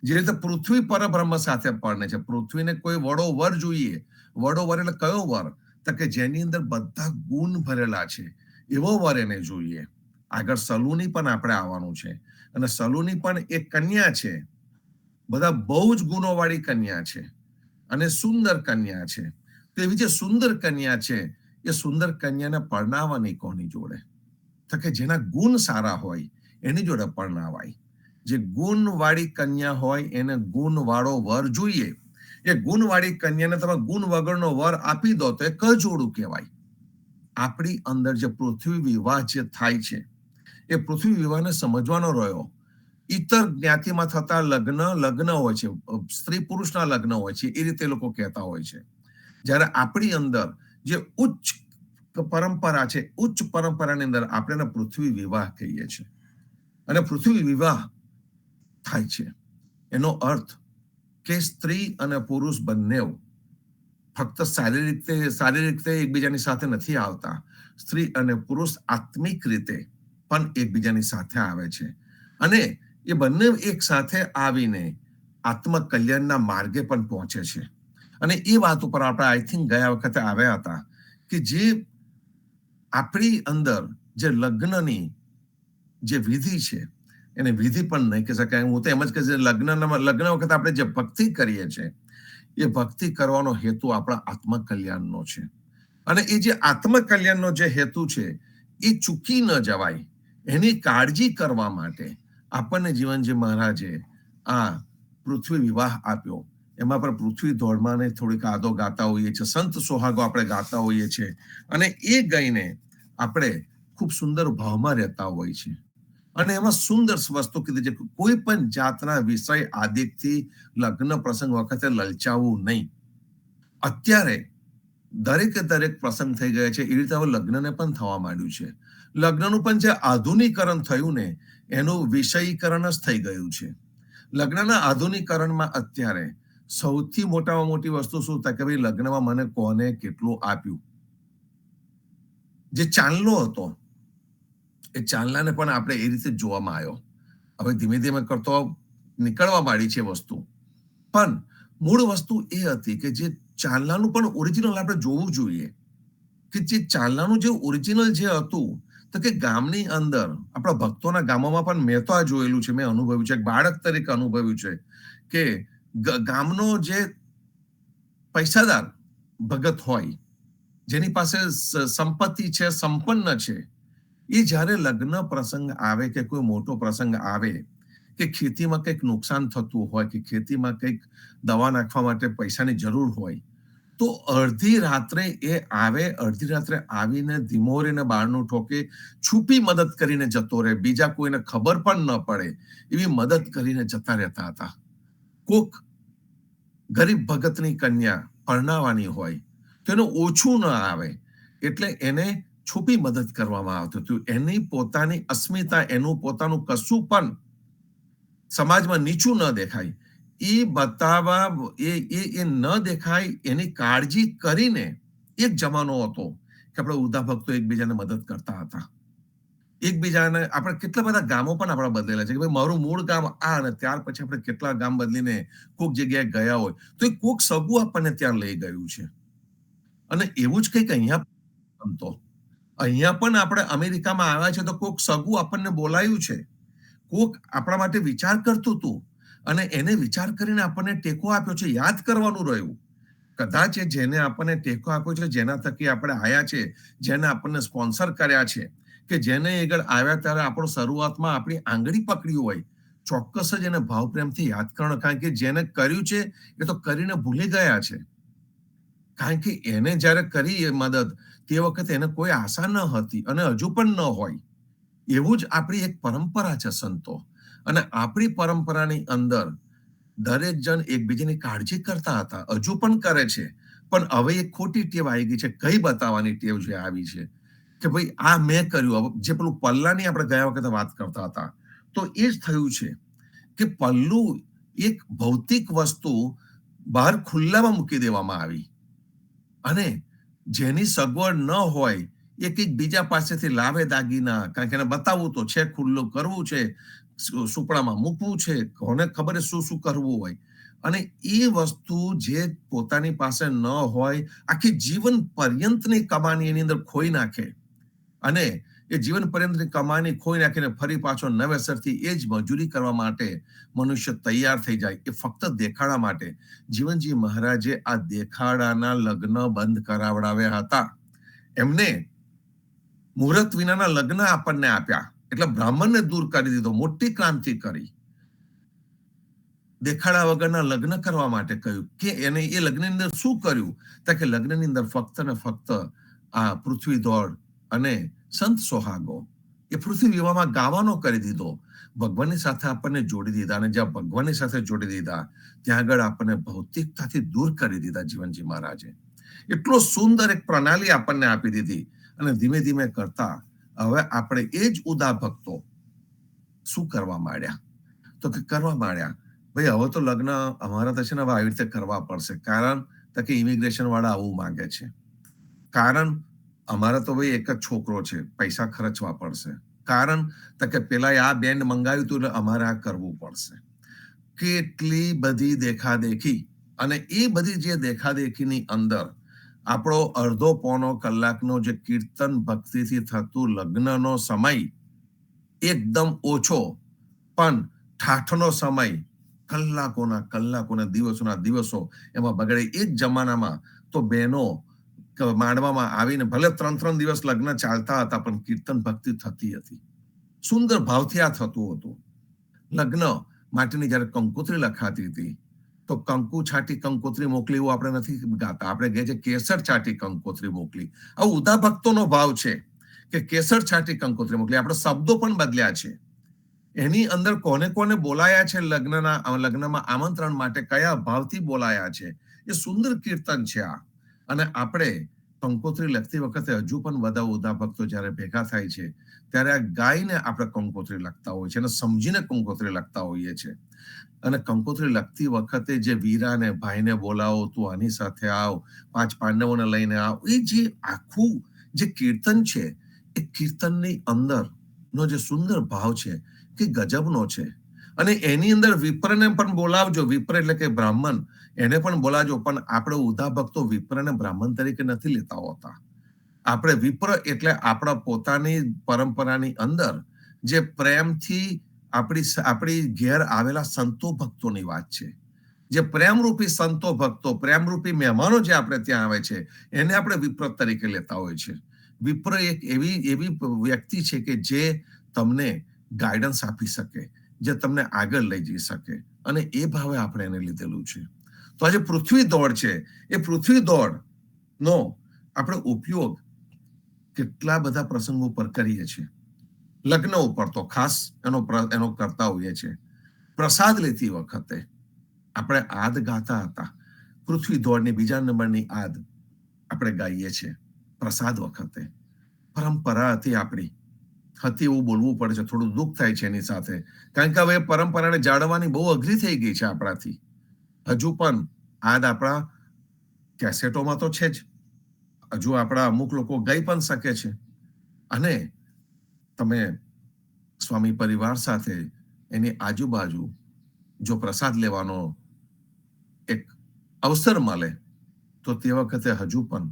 જે રીતે પૃથ્વી પરબ્રહ્મ સાથે પરણે છે. પૃથ્વીને કોઈ વડો વર જોઈએ. વડો વર એટલે કયો વર? તો કે જેની અંદર બધા ગુણ ભરેલા છે, એવો વર એને જોઈએ. આગળ સલુની પણ આપણે આવવાનું છે, અને સલુની પણ એક કન્યા છે, બધા બહુ જ ગુણોવાળી કન્યા છે, અને સુંદર કન્યા છે. તો એવી જે સુંદર કન્યા છે, એ સુંદર કન્યાને પરણાવવાની કોની જોડે? તો કે જેના ગુણ સારા હોય એની જોડે પરણાવાય. જે ગુણવાળી કન્યા હોય એને ગુણવાળો વર જોઈએ. એ ગુણવાળી કન્યાને તમે ગુણ વગરનો વર આપી દો તો એ કજોડું કહેવાય. આપણી અંદર જે પૃથ્વી વિવાહ જે થાય છે, એ પૃથ્વી વિવાહને સમજવાનો રહ્યો. ઇતર જ્ઞાતિમાં થતા લગ્ન હોય છે, સ્ત્રી પુરુષના લગ્ન હોય છે, એ રીતે લોકો કહેતા હોય છે. જ્યારે આપણી અંદર જે ઉચ્ચ પરંપરા છે, ઉચ્ચ પરંપરાની અંદર આપણે પૃથ્વી વિવાહ કહીએ છીએ. અને પૃથ્વી વિવાહ થાય છે એનો અર્થ કે સ્ત્રી અને પુરુષ બંને ફક્ત શારીરિક રીતે એકબીજાની સાથે નથી આવતા. સ્ત્રી અને પુરુષ આત્મિક રીતે પણ એકબીજાની સાથે આવે છે. અને એ બંને એક સાથે આવીને આત્મકલ્યાણના માર્ગે પણ પહોંચે છે. અને એ વાત ઉપર આપણે આઈ થિંક ગયા વખતે આવ્યા હતા કે જે આપણી અંદર જે લગ્નની જે વિધિ છે, એને વિધિ પણ નહીં કહી શકાય. હું તો એમ જ કહીશ, લગ્ન વખતે આપણે જે ભક્તિ કરીએ છીએ, એ ભક્તિ કરવાનો હેતુ આપણા આત્મકલ્યાણનો છે. અને એ જે આત્મકલ્યાણનો જે હેતુ છે, એ ચૂકી ન જવાય, એની કાળજી કરવા માટે આપણને જીવનજી મહારાજે આ પૃથ્વી વિવાહ આપ્યો. એમાં પણ પૃથ્વી ધોળમાને થોડીક આદો ગાતા હોઈએ છીએ, સંત સોહાગો આપણે ગાતા હોઈએ છીએ, અને એ ગાઈને આપણે ખૂબ સુંદર ભાવમાં રહેતા હોઈએ છીએ. અને એમાં સુંદર વસ્તુ કીધી છે, કોઈ પણ જાતના વિષય આદિકથી લગ્ન પ્રસંગ વખતે લલચાવવું નહીં. અત્યારે દરેક પ્રસંગ થઈ ગયા છે, એ રીતે હવે લગ્નને પણ થવા માંડ્યું છે. લગ્નનું પણ જે આધુનિકરણ થયું ને, એનું વિષયીકરણ જ થઈ ગયું છે. લગ્નના આધુનિકરણમાં અત્યારે સૌથી મોટામાં મોટી વસ્તુ શું થાય કે ભાઈ લગ્નમાં મને કોને કેટલું આપ્યું. જે ચાંદલો હતો, એ ચાંદલાને પણ આપણે એ રીતે જોવામાં આવ્યો. હવે ધીમે ધીમે કરતો નીકળવા માંડી છે વસ્તુ. પણ મૂળ વસ્તુ એ હતી કે જે ચાંદલાનું પણ ઓરિજિનલ આપણે જોવું જોઈએ. કે જે ચાંદલાનું જે ઓરિજિનલ જે હતું, તો કે ગામની અંદર આપણા ભક્તોના ગામોમાં પણ મેં તો આ જોયેલું છે, મેં અનુભવ્યું છે, બાળક તરીકે અનુભવ્યું છે કે ગામનો જે પૈસાદાર ભગત હોય, જેની પાસે સંપત્તિ છે, સંપન્ન છે, એ જ્યારે લગ્ન પ્રસંગ આવે કે કોઈ મોટો પ્રસંગ આવે, કે ખેતીમાં કંઈક નુકસાન થતું હોય, કે ખેતીમાં કંઈક દવા નાખવા માટે પૈસાની જરૂર હોય, તો અડધી રાત્રે એ આવે, અડધી રાત્રે આવીને ધીમોરીને બારણું ઠોકે, છુપી મદદ કરીને જતો રહે, બીજા કોઈને ખબર પણ ન પડે એવી મદદ કરીને જતા રહેતા હતા. કોક ગરીબ ભગતની કન્યા પરણાવાની હોય તો એનું ઓછું ન આવે એટલે એને છુપી મદદ કરવામાં આવતું હતું. એની પોતાની અસ્મિતા, એનું પોતાનું કશું પણ સમાજમાં નીચું ન દેખાય, એ બતાવવા, એ ન દેખાય એની કાળજી કરીને એક જમાનો હતો કે આપણે ઉદા ભક્તો એકબીજાને મદદ કરતા હતા. એકબીજાને આપણે કેટલા બધા ગામો પણ આપણા બદલેલા છે કે ભાઈ મારું મૂળ ગામ આ, અને ત્યાર પછી આપણે કેટલા ગામ બદલીને કોઈક જગ્યાએ ગયા હોય તો એ કોઈક સગું આપણને ત્યાં લઈ ગયું છે. અને એવું જ કંઈક અહીંયા પણ આપણે અમેરિકામાં આવ્યા છે તો કોઈક સગું આપણને બોલાયું છે, કોઈક આપણા માટે વિચાર કરતું હતું અને એને વિચાર કરીને આપણને ટેકો આપ્યો છે. યાદ કરવાનું રહ્યું, કદાચ જેને આપણને ટેકો આપ્યો છે, જેના થકી આપણે આવ્યા છે, જેને આપણને સ્પોન્સર કર્યા છે, કે જેને આગળ આવ્યા ત્યારે આપણો શરૂઆતમાં આપણી આંગળી પકડી હોય, ચોક્કસ જ એને ભાવ પ્રેમથી યાદ કરવાનું. કારણ કે જેને કર્યું છે એ તો કરીને ભૂલી ગયા છે. કારણ કે એને જ્યારે કરી એ મદદ તે વખતે એને કોઈ આશા ન હતી અને હજુ પણ ન હોય. એવું જ આપણી એક પરંપરા છે સંતો. અને આપણી પરંપરાની અંદર દરેક જણ એકબીજાની કાળજી કરતા હતા, હજુ પણ કરે છે. પણ હવે એક ખોટી ટેવ આવી ગઈ છે, કઈ બતાવવાની ટેવ જે આવી છે કે ભાઈ આ મેં કર્યું. જે પેલું પલ્લાની આપણે ગયા વખતે વાત કરતા હતા, તો એ જ થયું છે કે પલ્લું એક ભૌતિક વસ્તુ બહાર ખુલ્લામાં મૂકી દેવામાં આવી અને જેની સગવડ ન હોય એ કંઈક બીજા પાસેથી લાવે દાગીના, કારણ કે એને બતાવવું તો છે, ખુલ્લું કરવું છે, સુપડામાં મૂકવું છે, કોને ખબર શું શું કરવું હોય. અને એ વસ્તુ જે પોતાની પાસે ન હોય, આખી જીવન પર્યંતની કમાણી એની અંદર ખોઈ નાખે અને એ જીવન પર્યંતની કમાણી ખોઈ નાખીને ફરી પાછો નવેસરથી એ જ મજૂરી કરવા માટે મનુષ્ય તૈયાર થઈ જાય, એ ફક્ત દેખાડા માટે. જીવનજી મહારાજે આ દેખાડાના લગ્ન બંધ કરાવડાવ્યા હતા. એમને મુહૂર્ત વિનાના લગ્ન આપણને આપ્યા, એટલે બ્રાહ્મણને દૂર કરી દીધો, મોટી ક્રાંતિ કરી. દેખાડા વગરના લગ્ન કરવા માટે કહ્યું કે એને એ લગ્નની અંદર શું કર્યું, તો કે લગ્નની અંદર ફક્ત ને ફક્ત આ પૃથ્વી દોડ અને સંત સોહાગો એ પૃથ્વી વિવાહમાં ગાવાનો કરી દીધો. ભગવાનની સાથે આપણને જોડી દીધા અને જ્યાં ભગવાનની સાથે જોડી દીધા ત્યાં આગળ આપણને ભૌતિકતાથી દૂર કરી દીધા. જીવનજી મહારાજે એટલો સુંદર એક પ્રણાલી આપણને આપી દીધી અને ધીમે ધીમે કરતા હવે આપણે એ જ ઉદા ભક્તો શું કરવા માંડ્યા, તો કે કરવા માંડ્યા ભાઈ હવે તો લગ્ન અમારા તો છે ને હવે આવી રીતે કરવા પડશે, કારણ કે ઇમિગ્રેશન વાળા આવું માંગે છે, કારણ અમારે તો ભાઈ એક જ છોકરો છે, પૈસા ખર્ચવા પડશે, કારણ કે પેલા આ બેન્ડ મંગાવ્યું હતું એટલે અમારે આ કરવું પડશે. કેટલી બધી દેખાદેખી. અને એ બધી જે દેખાદેખીની અંદર આપણો અડધો પોણો કલાકનો જે કીર્તન ભક્તિથી થતું લગ્નનો સમય એકદમ ઓછો, પણ ઠાઠનો સમય કલાકોના દિવસોના દિવસો એમાં બગડે. એ જ જમાનામાં તો બહેનો માંડવામાં આવીને ભલે 3-3 દિવસ લગ્ન ચાલતા હતા પણ કીર્તન ભક્તિ થતી હતી. સુંદર ભાવથી આ થતું હતું. લગ્ન માટેની જયારે કંકોત્રી લખાતી હતી તો કંકુ છાટી કંકોત્રી મોકલી એવું આપણે નથી ગાતા, આપણે કહે છે કેસર છાટી કંકોત્રી મોકલી. આ ઉદા ભક્તોનો ભાવ છે કે કેસર છાટી કંકોત્રી મોકલી. આપણે શબ્દો પણ બદલ્યા છે. એની અંદર કોને કોને બોલાયા છે લગ્નમાં આમંત્રણ માટે, કયા ભાવથી બોલાયા છે, એ સુંદર કીર્તન છે આ. અને આપણે કંકોત્રી લખતી વખતે હજુ પણ બધા ઉદા ભક્તો જયારે ભેગા થાય છે ત્યારે આ ગાઈને આપણે કંકોત્રી લખતા હોઈએ છીએ અને સમજીને કંકોત્રી લખતા હોઈએ છીએ. અને કંકોત્રી લખતી વખતે જે વીરાને ભાઈને બોલાવો, તું આની સાથે આવ, 5 પાંડવોને લઈને આવ, એ જે આખું જે કીર્તન છે એ કીર્તનની અંદર નો જે સુંદર ભાવ છે કે ગજબનો છે. અને એની અંદર વિપ્રને પણ બોલાવજો. વિપ્ર એટલે કે બ્રાહ્મણ, એને પણ બોલાવજો. પણ આપણે ઉદા ભક્તો વિપ્રને બ્રાહ્મણ તરીકે નથી લેતા હોતા. આપણે વિપ્ર એટલે આપણા પોતાની પરંપરાની અંદર જે પ્રેમથી આપણી ઘેર આવેલા સંતો ભક્તોની વાત છે. જે પ્રેમરૂપી સંતો ભક્તો, પ્રેમરૂપી મહેમાનો જે આપણે ત્યાં આવે છે એને આપણે વિપ્ર તરીકે લેતા હોય છે. વિપ્ર એક એવી વ્યક્તિ છે કે જે તમને ગાઈડન્સ આપી શકે, જે તમને આગળ લઈ જઈ શકે, અને એ ભાવે આપણે એને લીધેલું છે. તો આજે પૃથ્વી દોડ છે, એ પૃથ્વી દોડ નો આપણે ઉપયોગ કેટલા બધા પ્રસંગો પર કરીએ છીએ. લગ્ન ઉપર તો ખાસ એનો કરતા હોઈએ છીએ. પ્રસાદ લેતી વખતે આપણે આદ ગાતા હતા. પૃથ્વી દોડની 2 નંબરની આદ આપણે ગાઈએ છીએ પ્રસાદ વખતે. પરંપરા હતી આપણી, હતી એવું બોલવું પડે છે, થોડું દુઃખ થાય છે એની સાથે, કારણ કે હવે પરંપરાને જાળવવાની બહુ અઘરી થઈ ગઈ છે આપણાથી. હજુ પણ આદ આપણા કેસેટોમાં તો છે જ, હજુ આપણા અમુક લોકો ગાઈ પણ શકે છે. અને તમે સ્વામી પરિવાર સાથે એની આજુબાજુ જો પ્રસાદ લેવાનો એક અવસર મળે તો તે વખતે હજુ પણ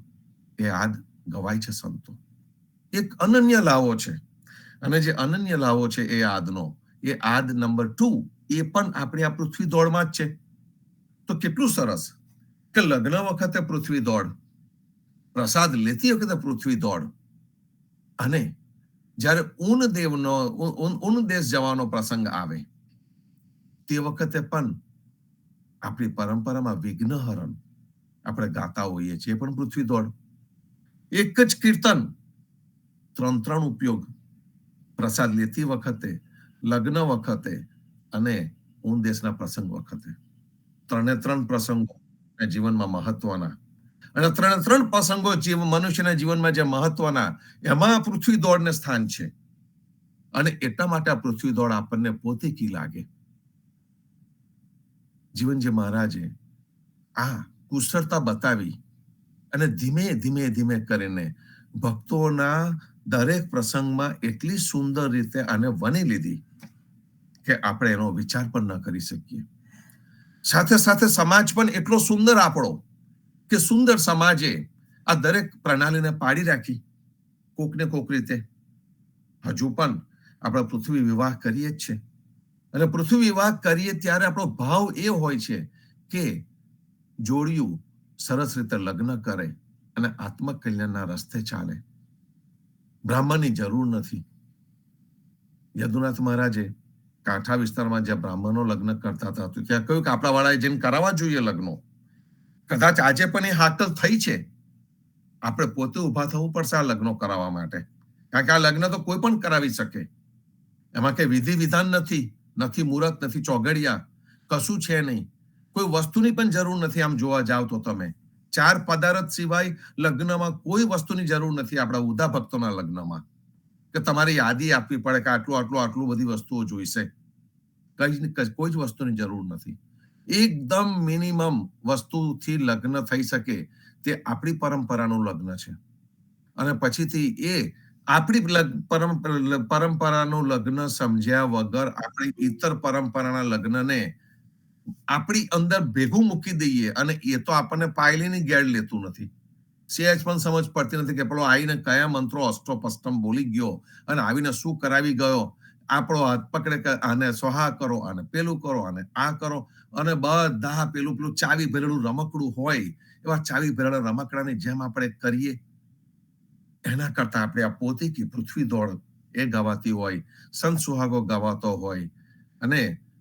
એ આદ ગવાય છે સંતો. એક અનન્ય લાવો છે. અને જે અનન્ય લાવો છે એ આદનો, એ આદ નંબર 2 એ પણ આપણી આ પૃથ્વી દોડમાં જ છે. તો કેટલું સરસ કે લગ્ન વખતે પૃથ્વી દોડ, પ્રસાદ લેતી વખતે પૃથ્વી દોડ, અને જ્યારે ઊન દેશ જવાનો પ્રસંગ આવે તે વખતે પણ આપણી પરંપરામાં વિઘ્નહરણ આપણે ગાતા હોઈએ છીએ, પણ પૃથ્વી દોડ. એક જ કીર્તન 3 ઉપયોગ: પ્રસાદ લેતી વખતે, લગ્ન વખતે અને દેશના પ્રસંગ વખતે. 3 પ્રસંગો જીવનમાં મહત્વના, અને 3 પ્રસંગો મનુષ્યના જીવનમાં જે મહત્વના, એમાં પૃથ્વી દોડને સ્થાન છે. અને એટલા માટે આ પૃથ્વી દોડ આપણને પોતે કી લાગે. જીવનજી મહારાજે આ કુશળતા બતાવી અને ધીમે ધીમે ધીમે કરીને ભક્તોના દરેક પ્રસંગમાં એટલી સુંદર રીતે આને વણી લીધી કે આપણે એનો વિચાર પણ ન કરી શકીએ. સાથે સાથે સમાજ પણ એટલો સુંદર આપણો કે સુંદર સમાજે આ દરેક પ્રણાલીને પાડી રાખી કોક ને કોક રીતે. હજુ પણ આપણે પૃથ્વી વિવાહ કરીએ જ છે, અને પૃથ્વી વિવાહ કરીએ ત્યારે આપણો ભાવ એ હોય છે કે જોડિયું સરસ રીતે લગ્ન કરે અને આત્મકલ્યાણના રસ્તે ચાલે. બ્રાહ્મણની જરૂર નથી. યદુનાથ મહારાજે કાંઠા વિસ્તારમાં જ્યાં બ્રાહ્મણો લગ્ન કરતા હતા, તો ત્યાં કહ્યું કે આપણા વાળાએ જઈને કરાવવા જોઈએ લગ્નો. કદાચ આજે પણ એ હાકલ થઈ છે. આપણે પોતે ઉભા થવું પડશે આ લગ્નો કરાવવા માટે, કારણ કે આ લગ્ન તો કોઈ પણ કરાવી શકે. એમાં કઈ વિધિ વિધાન નથી, નથી મુહૂર્ત, નથી ચોઘડિયા, કશું છે નહીં. કોઈ વસ્તુની પણ જરૂર નથી. આમ જોવા જાવ તો તમે 4 પદાર્થ સિવાય લગ્નમાં કોઈ વસ્તુની જરૂર નથી. આપણા ઉદા ભક્તોના લગ્નમાં કે તમારી યાદી આપવી પડે કે આટલું બધી વસ્તુઓ જોઈશે. કોઈ જ વસ્તુની જરૂર નથી. એકદમ મિનિમમ વસ્તુથી લગ્ન થઈ શકે તે આપણી પરંપરાનું લગ્ન છે. અને પછીથી એ આપણી પરંપરાનું લગ્ન સમજ્યા વગર આપણી ઇતર પરંપરાના લગ્નને આપણી અંદર ભેગું મૂકી દઈએ, અને એ તો આપણને પાયલીની ગેડ લેતું નથી. સહેજ પણ સમજ પડતી નથી કે પેલો આવીને કયા મંત્રો અષ્ટોપષ્ટમ બોલી ગયો અને આવીને શું કરાવી ગયો. આપણો હાથ પકડે કે આને સ્વાહા કરો, આને પેલું કરો, આને આ કરો, અને બધા પેલું ચાવી ભરેલું રમકડું હોય એવા ચાવી ભરેલા રમકડાની જેમ આપણે કરીએ. એના કરતા આપણે આ પોતે કી પૃથ્વી દોડ એ ગવાતી હોય, સંત સુહાગો ગવાતો હોય, અને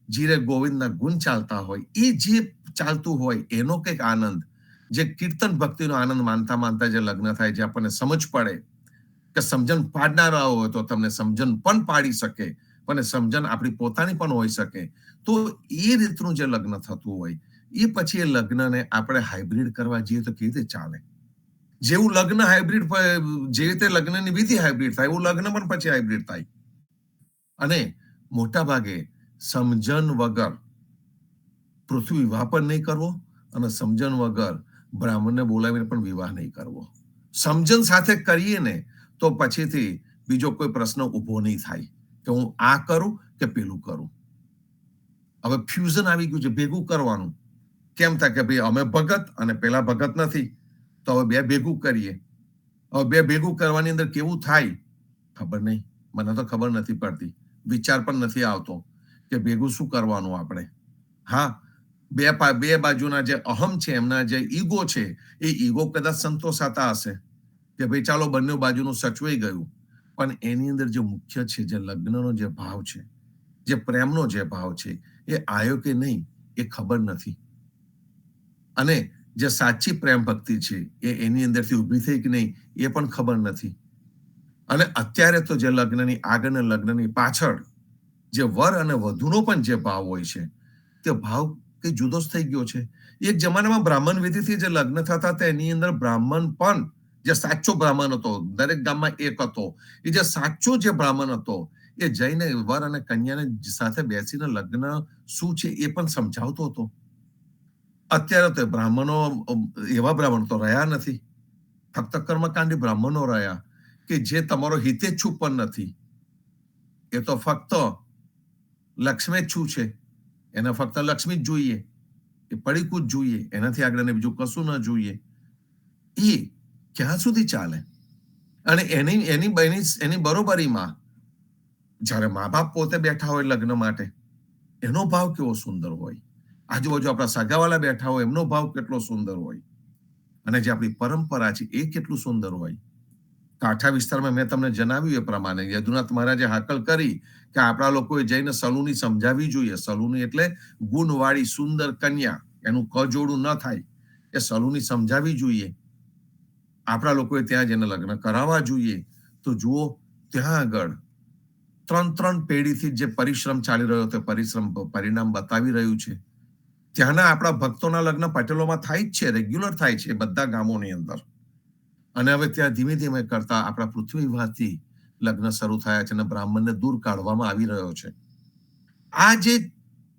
જીરે ગોવિંદના ગુણ ચાલતા હોય, એ જે ચાલતું હોય એનો કંઈક આનંદ, જે કીર્તન ભક્તિનો આનંદ માનતા માનતા જે લગ્ન થાય, જે આપણને સમજ પડે કે સમજણ પાડનારા હોય તો તમને સમજણ પણ પાડી શકે, પણ સમજણ આપણી પોતાની પણ હોઈ શકે. તો એ રીતનું જે લગ્ન થતું હોય, એ પછી એ લગ્નને આપણે હાઇબ્રિડ કરવા જઈએ તો કેવી રીતે ચાલે? જેવું લગ્ન હાઇબ્રિડ, જે રીતે લગ્નની વિધિ હાઇબ્રિડ થાય એવું લગ્ન પણ પછી હાઇબ્રિડ થાય. અને મોટા ભાગે સમજણ વગર પૃથ્વી વિવાહ પણ નહીં કરવો, અને સમજણ વગર બ્રાહ્મણને બોલાવીને પણ વિવાહ નહીં કરવો. સમજણ સાથે કરીએ ને તો પછીથી બીજો કોઈ પ્રશ્ન ઉભો નહીં થાય કે હું આ કરું કે પેલું કરું. હવે ફ્યુઝન આવી ગયું છે, ભેગું કરવાનું. કેમ થાય કે ભાઈ અમે ભગત અને પેલા ભગત નથી, તો હવે 2 ભેગું કરીએ. હવે 2 ભેગું કરવાની અંદર કેવું થાય ખબર નહીં. મને તો ખબર નથી પડતી, વિચાર પણ નથી આવતો કે ભેગું શું કરવાનું આપણે. હા, બે બાજુના જે અહમ છે, એમના જે ઈગો છે, એ ઈગો કદાચ સંતોષાતા હશે કે ભાઈ ચાલો બંને બાજુનું સચવાઈ ગયું. પણ એની અંદર જે મુખ્ય છે, જે લગ્નનો જે ભાવ છે, જે પ્રેમનો જે ભાવ છે, એ આવ્યો કે નહીં એ ખબર નથી. અને જે સાચી પ્રેમ ભક્તિ છે એ એની અંદરથી ઊભી થઈ કે નહીં એ પણ ખબર નથી. અને અત્યારે તો જે લગ્નની આગળ ને લગ્નની પાછળ જે વર અને વધુનો પણ જે ભાવ હોય છે, તે ભાવ કઈ જુદો જ થઈ ગયો છે. એક જમાનામાં બ્રાહ્મણ વિધિથી જે લગ્ન થતા હતા, એની અંદર બ્રાહ્મણ પણ જે સાચો બ્રાહ્મણ હતો, દરેક ગામમાં એક હતો, એ જે સાચો જે બ્રાહ્મણ હતો એ જઈને વર અને કન્યાને સાથે બેસીને લગ્ન શું છે એ પણ સમજાવતો હતો. અત્યારે તો બ્રાહ્મણો, એવા બ્રાહ્મણ તો રહ્યા નથી. ફક્ત કર્મકાંડી બ્રાહ્મણો રહ્યા કે જે તમારો હિતેચ્છુ પણ નથી. એ તો ફક્ત લક્ષ્મેચ્છુ છે, એને ફક્ત લક્ષ્મી જ જોઈએ, એ પડીકું જ જોઈએ, એનાથી આગળ બીજું કશું ન જોઈએ. એ ક્યાં સુધી ચાલે? અને એની બરોબરીમાં જ્યારે મા બાપ પોતે બેઠા હોય લગ્ન માટે, એનો ભાવ કેવો સુંદર હોય. આજુબાજુ આપણા સગાવાલા બેઠા હોય, એમનો ભાવ કેટલો સુંદર હોય. અને જે આપણી પરંપરા છે એ કેટલું સુંદર હોય. કાંઠા વિસ્તારમાં મેં તમને જણાવ્યું એ પ્રમાણે યદુનાથ મહારાજે હાકલ કરી કે આપણા લોકોએ જઈને સલુની સમજાવવી જોઈએ. સલુની એટલે ગુણવાળી સુંદર કન્યા, એનું કજોડું ન થાય. એ સલૂની સમજાવી જોઈએ, આપણા લોકોએ ત્યાં જઈને લગ્ન કરાવવા જોઈએ. તો જુઓ ત્યાં આગળ 3 પેઢીથી જે પરિશ્રમ ચાલી રહ્યો તે પરિશ્રમ પરિણામ બતાવી રહ્યું છે. ત્યાંના આપણા ભક્તોના લગ્ન પટેલોમાં થાય જ છે, રેગ્યુલર થાય છે બધા ગામોની અંદર. અને હવે ત્યાં ધીમે ધીમે કરતા આપણા પૃથ્વી વિવાહથી લગ્ન શરૂ થયા છે અને બ્રાહ્મણને દૂર કાઢવામાં આવી રહ્યો છે. આ જે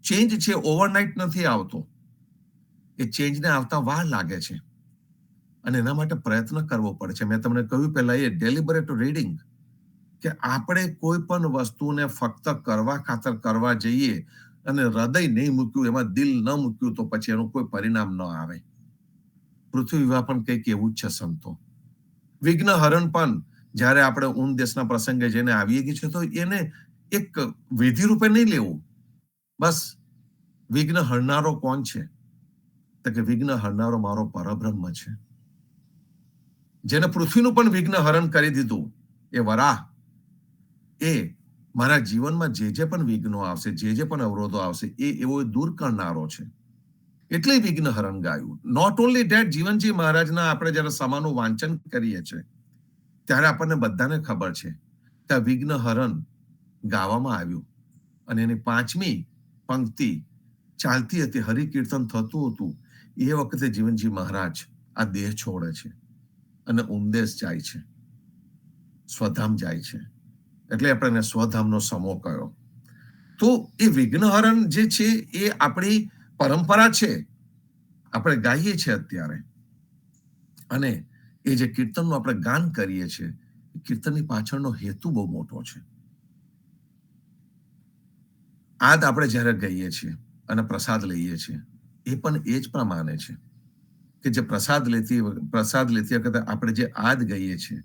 ચેન્જ છે ઓવરનાઇટ નથી આવતો, એ ચેન્જને આવતા વાર લાગે છે અને એના માટે પ્રયત્ન કરવો પડે છે. મેં તમને કહ્યું પહેલા એ ડેલિબરેટ રીડિંગ, કે આપણે કોઈ પણ વસ્તુને ફક્ત કરવા ખાતર કરવા જઈએ અને હૃદય નહીં મૂક્યું, એમાં દિલ ન મૂક્યું તો પછી એનું કોઈ પરિણામ ન આવે. પૃથ્વી વિવાહ પણ કંઈક એવું જ છે સંતો. વિઘ્ન હરણ પણ જ્યારે આપણે ઊન દેશના પ્રસંગે જઈને આવીએ છીએ તો એને એક વિધિ રૂપે નહીં લેવું. બસ વિઘ્ન હરનારો કોણ છે? તો કે વિઘ્ન હરનારો મારો પરબ્રહ્મ છે, જેને પૃથ્વીનું પણ વિઘ્ન હરણ કરી દીધું. એ વરાહ, એ મારા જીવનમાં જે પણ વિઘ્નો આવશે, જે પણ અવરોધો આવશે, એ એવો દૂર કરનારો છે. એટલે વિઘ્ન હરણ ગાયું. નોટ ઓનલી ડેટ, જીવનજી મહારાજના આપણે જયારે સમાનું વાંચન કરીએ છીએ ત્યારે આપણને બધાને ખબર છે કે આ વિઘ્ન હરણ ગાવામાં આવ્યું અને એની 5મી પંક્તિ ચાલતી હતી, હરિકીર્તન થતું હતું. એ વખતે જીવનજી મહારાજ આ દેહ છોડે છે અને ઉમદેશ જાય છે, સ્વધામ જાય છે. એટલે આપણે એને સ્વધામનો સમો કહ્યો. તો એ વિઘ્નહરણ જે છે એ આપણી પરંપરા છે, આપણે ગાઈએ છીએ અત્યારે. અને એ જે કીર્તનનું આપણે ગાન કરીએ છીએ, કીર્તનની પાછળનો હેતુ બહુ મોટો છે. આદ આપણે જ્યારે ગઈએ છીએ અને પ્રસાદ લઈએ છીએ, એ પણ એ જ પ્રમાણે છે કે જે પ્રસાદ લેતી વખતે આપણે જે આદ ગઈએ છીએ,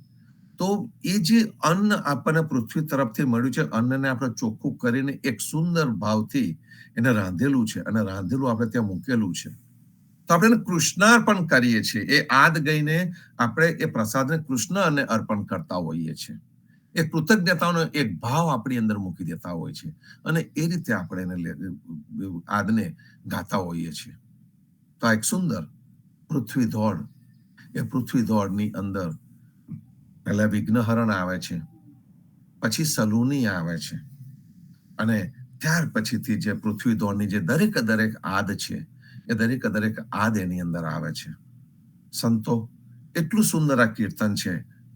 તો એ જે અન્ન આપણને પૃથ્વી તરફથી મળ્યું છે, અન્નને આપણે ચોખ્ખું કરીને એક સુંદર ભાવથી એને રાંધેલું છે અને રાંધેલું આપણે ત્યાં મૂકેલું છે. તો આપણે એને કૃષ્ણાર્પણ કરીએ છીએ. એ આદ ગઈને આપણે એ પ્રસાદને કૃષ્ણને અર્પણ કરતા હોઈએ છીએ. એ કૃતજ્ઞતાનો એક ભાવ આપણી અંદર મૂકી દેતા હોય છે અને એ રીતે આપણે એને આદને ગાતા હોઈએ છીએ. તો આ એક સુંદર પૃથ્વી દોડ, એ પૃથ્વી દોડની અંદર પહેલા વિઘ્નહરણ આવે છે, પછી સલૂની આવે છે અને ત્યાર પછીથી જે પૃથ્વી દોડની જે દરેક આદ છે, એ દરેક આદ એની અંદર આવે છે. સંતો, એટલું સુંદર આ કીર્તન છે,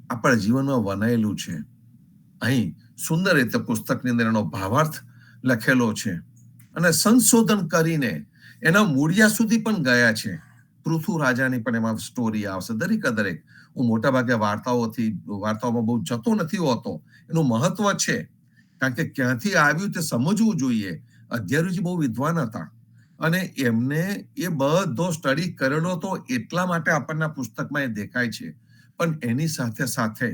આપણા જીવનમાં વનાયેલું છે. અહીં સુંદર રીતે પુસ્તકની અંદર એનો ભાવાર્થ લખેલો છે અને સંશોધન કરીને એના મૂળિયા સુધી પણ ગયા છે. પૃથુ રાજાની પણ એમાં સ્ટોરી આવશે. દરેક હું મોટા ભાગે વાર્તાઓમાં બહુ જતો નથી હોતો. એનું મહત્વ છે, કારણ કે ક્યાંથી આવ્યું તે સમજવું જોઈએ. અધ્યયનજી બહુ વિદ્વાન હતા અને એમને એ બધો સ્ટડી કરેલો તો એટલા માટે આપણને પુસ્તકમાં એ દેખાય છે, પણ એની સાથે સાથે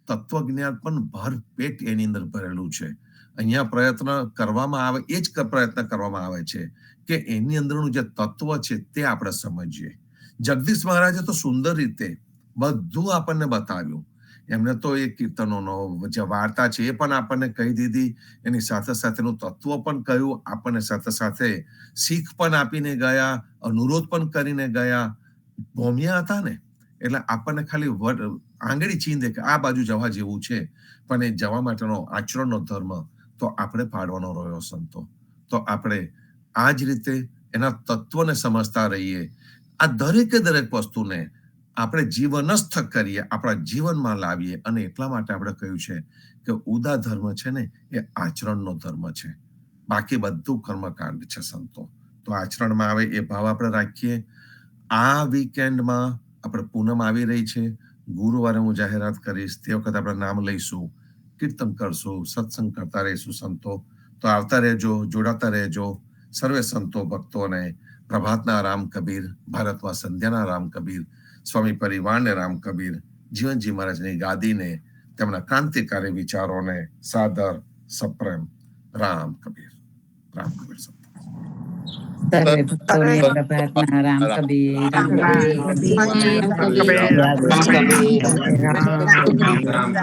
તત્વજ્ઞાન પણ ભરપેટ એની અંદર ભરેલું છે. અહીંયા પ્રયત્ન કરવામાં આવે, એ જ પ્રયત્ન કરવામાં આવે છે કે એની અંદરનું જે તત્વ છે તે આપણે સમજીએ. જગદીશ મહારાજે તો સુંદર રીતે બધું આપણને બતાવ્યું. એમને તો એ કીર્તનોનો જે વાર્તા છે એ પણ આપણને કહી દીધી, એની સાથે સાથેનું તત્વ પણ કહ્યું, આપણને સાથે સાથે શીખ પણ આપીને ગયા, અનુરોધ પણ કરીને ગયા. ભોમિયા હતા ને, એટલે આપણને ખાલી આંગળી ચીંધે કે આ બાજુ જવા જેવું છે, પણ એ જવા માટેનો આચરણનો ધર્મ તો આપણે પાડવાનો રહ્યો સંતો. તો આપણે આ જ રીતે એના તત્વને સમજતા રહીએ. આ દરેક વસ્તુને આપણે જીવનસ્થ કરીએ, આપણા જીવનમાં લાવીએ. અને એટલા માટે આપણે કહ્યું છે કે ઉદા ધર્મ છે ને એ આચરણનો ધર્મ છે, બાકી બધું કર્મકાંડ છે સંતો. તો આચરણમાં આવે એ ભાવ આપણે રાખીએ. આ વીકેન્ડમાં આપણે પૂનમ આવી રહી છે, ગુરુવારે હું જાહેરાત કરીશ, તે વખતે આપણે નામ લઈશું, કીર્તન કરશું, સત્સંગ કરતા રહીશું સંતો. તો આવતા રહેજો, જોડાતા રહેજો. સર્વે સંતો ભક્તોને પ્રભાતના રામ કબીર, ભારતમાં સંધ્યાના રામ કબીર, સ્વામી પરિવારને રામ કબીર, જીવનજી મહારાજની ગાદીને, તેમના ક્રાંતિકારી વિચારોને સાદર સપ્રેમ રામ કબીર. રામ કબીર સંતો. સર્વે ભક્તોને પ્રભાતના રામ કબીર રામ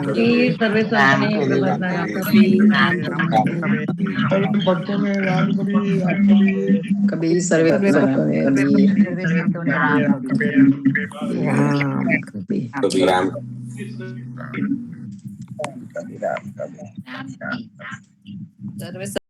કબીર સર્વે સંતોને પ્રભાતના રામ કબીર રામ ભક્તોને રામ કબીર સર્વે ભક્તોને રામ કબીર સર્વે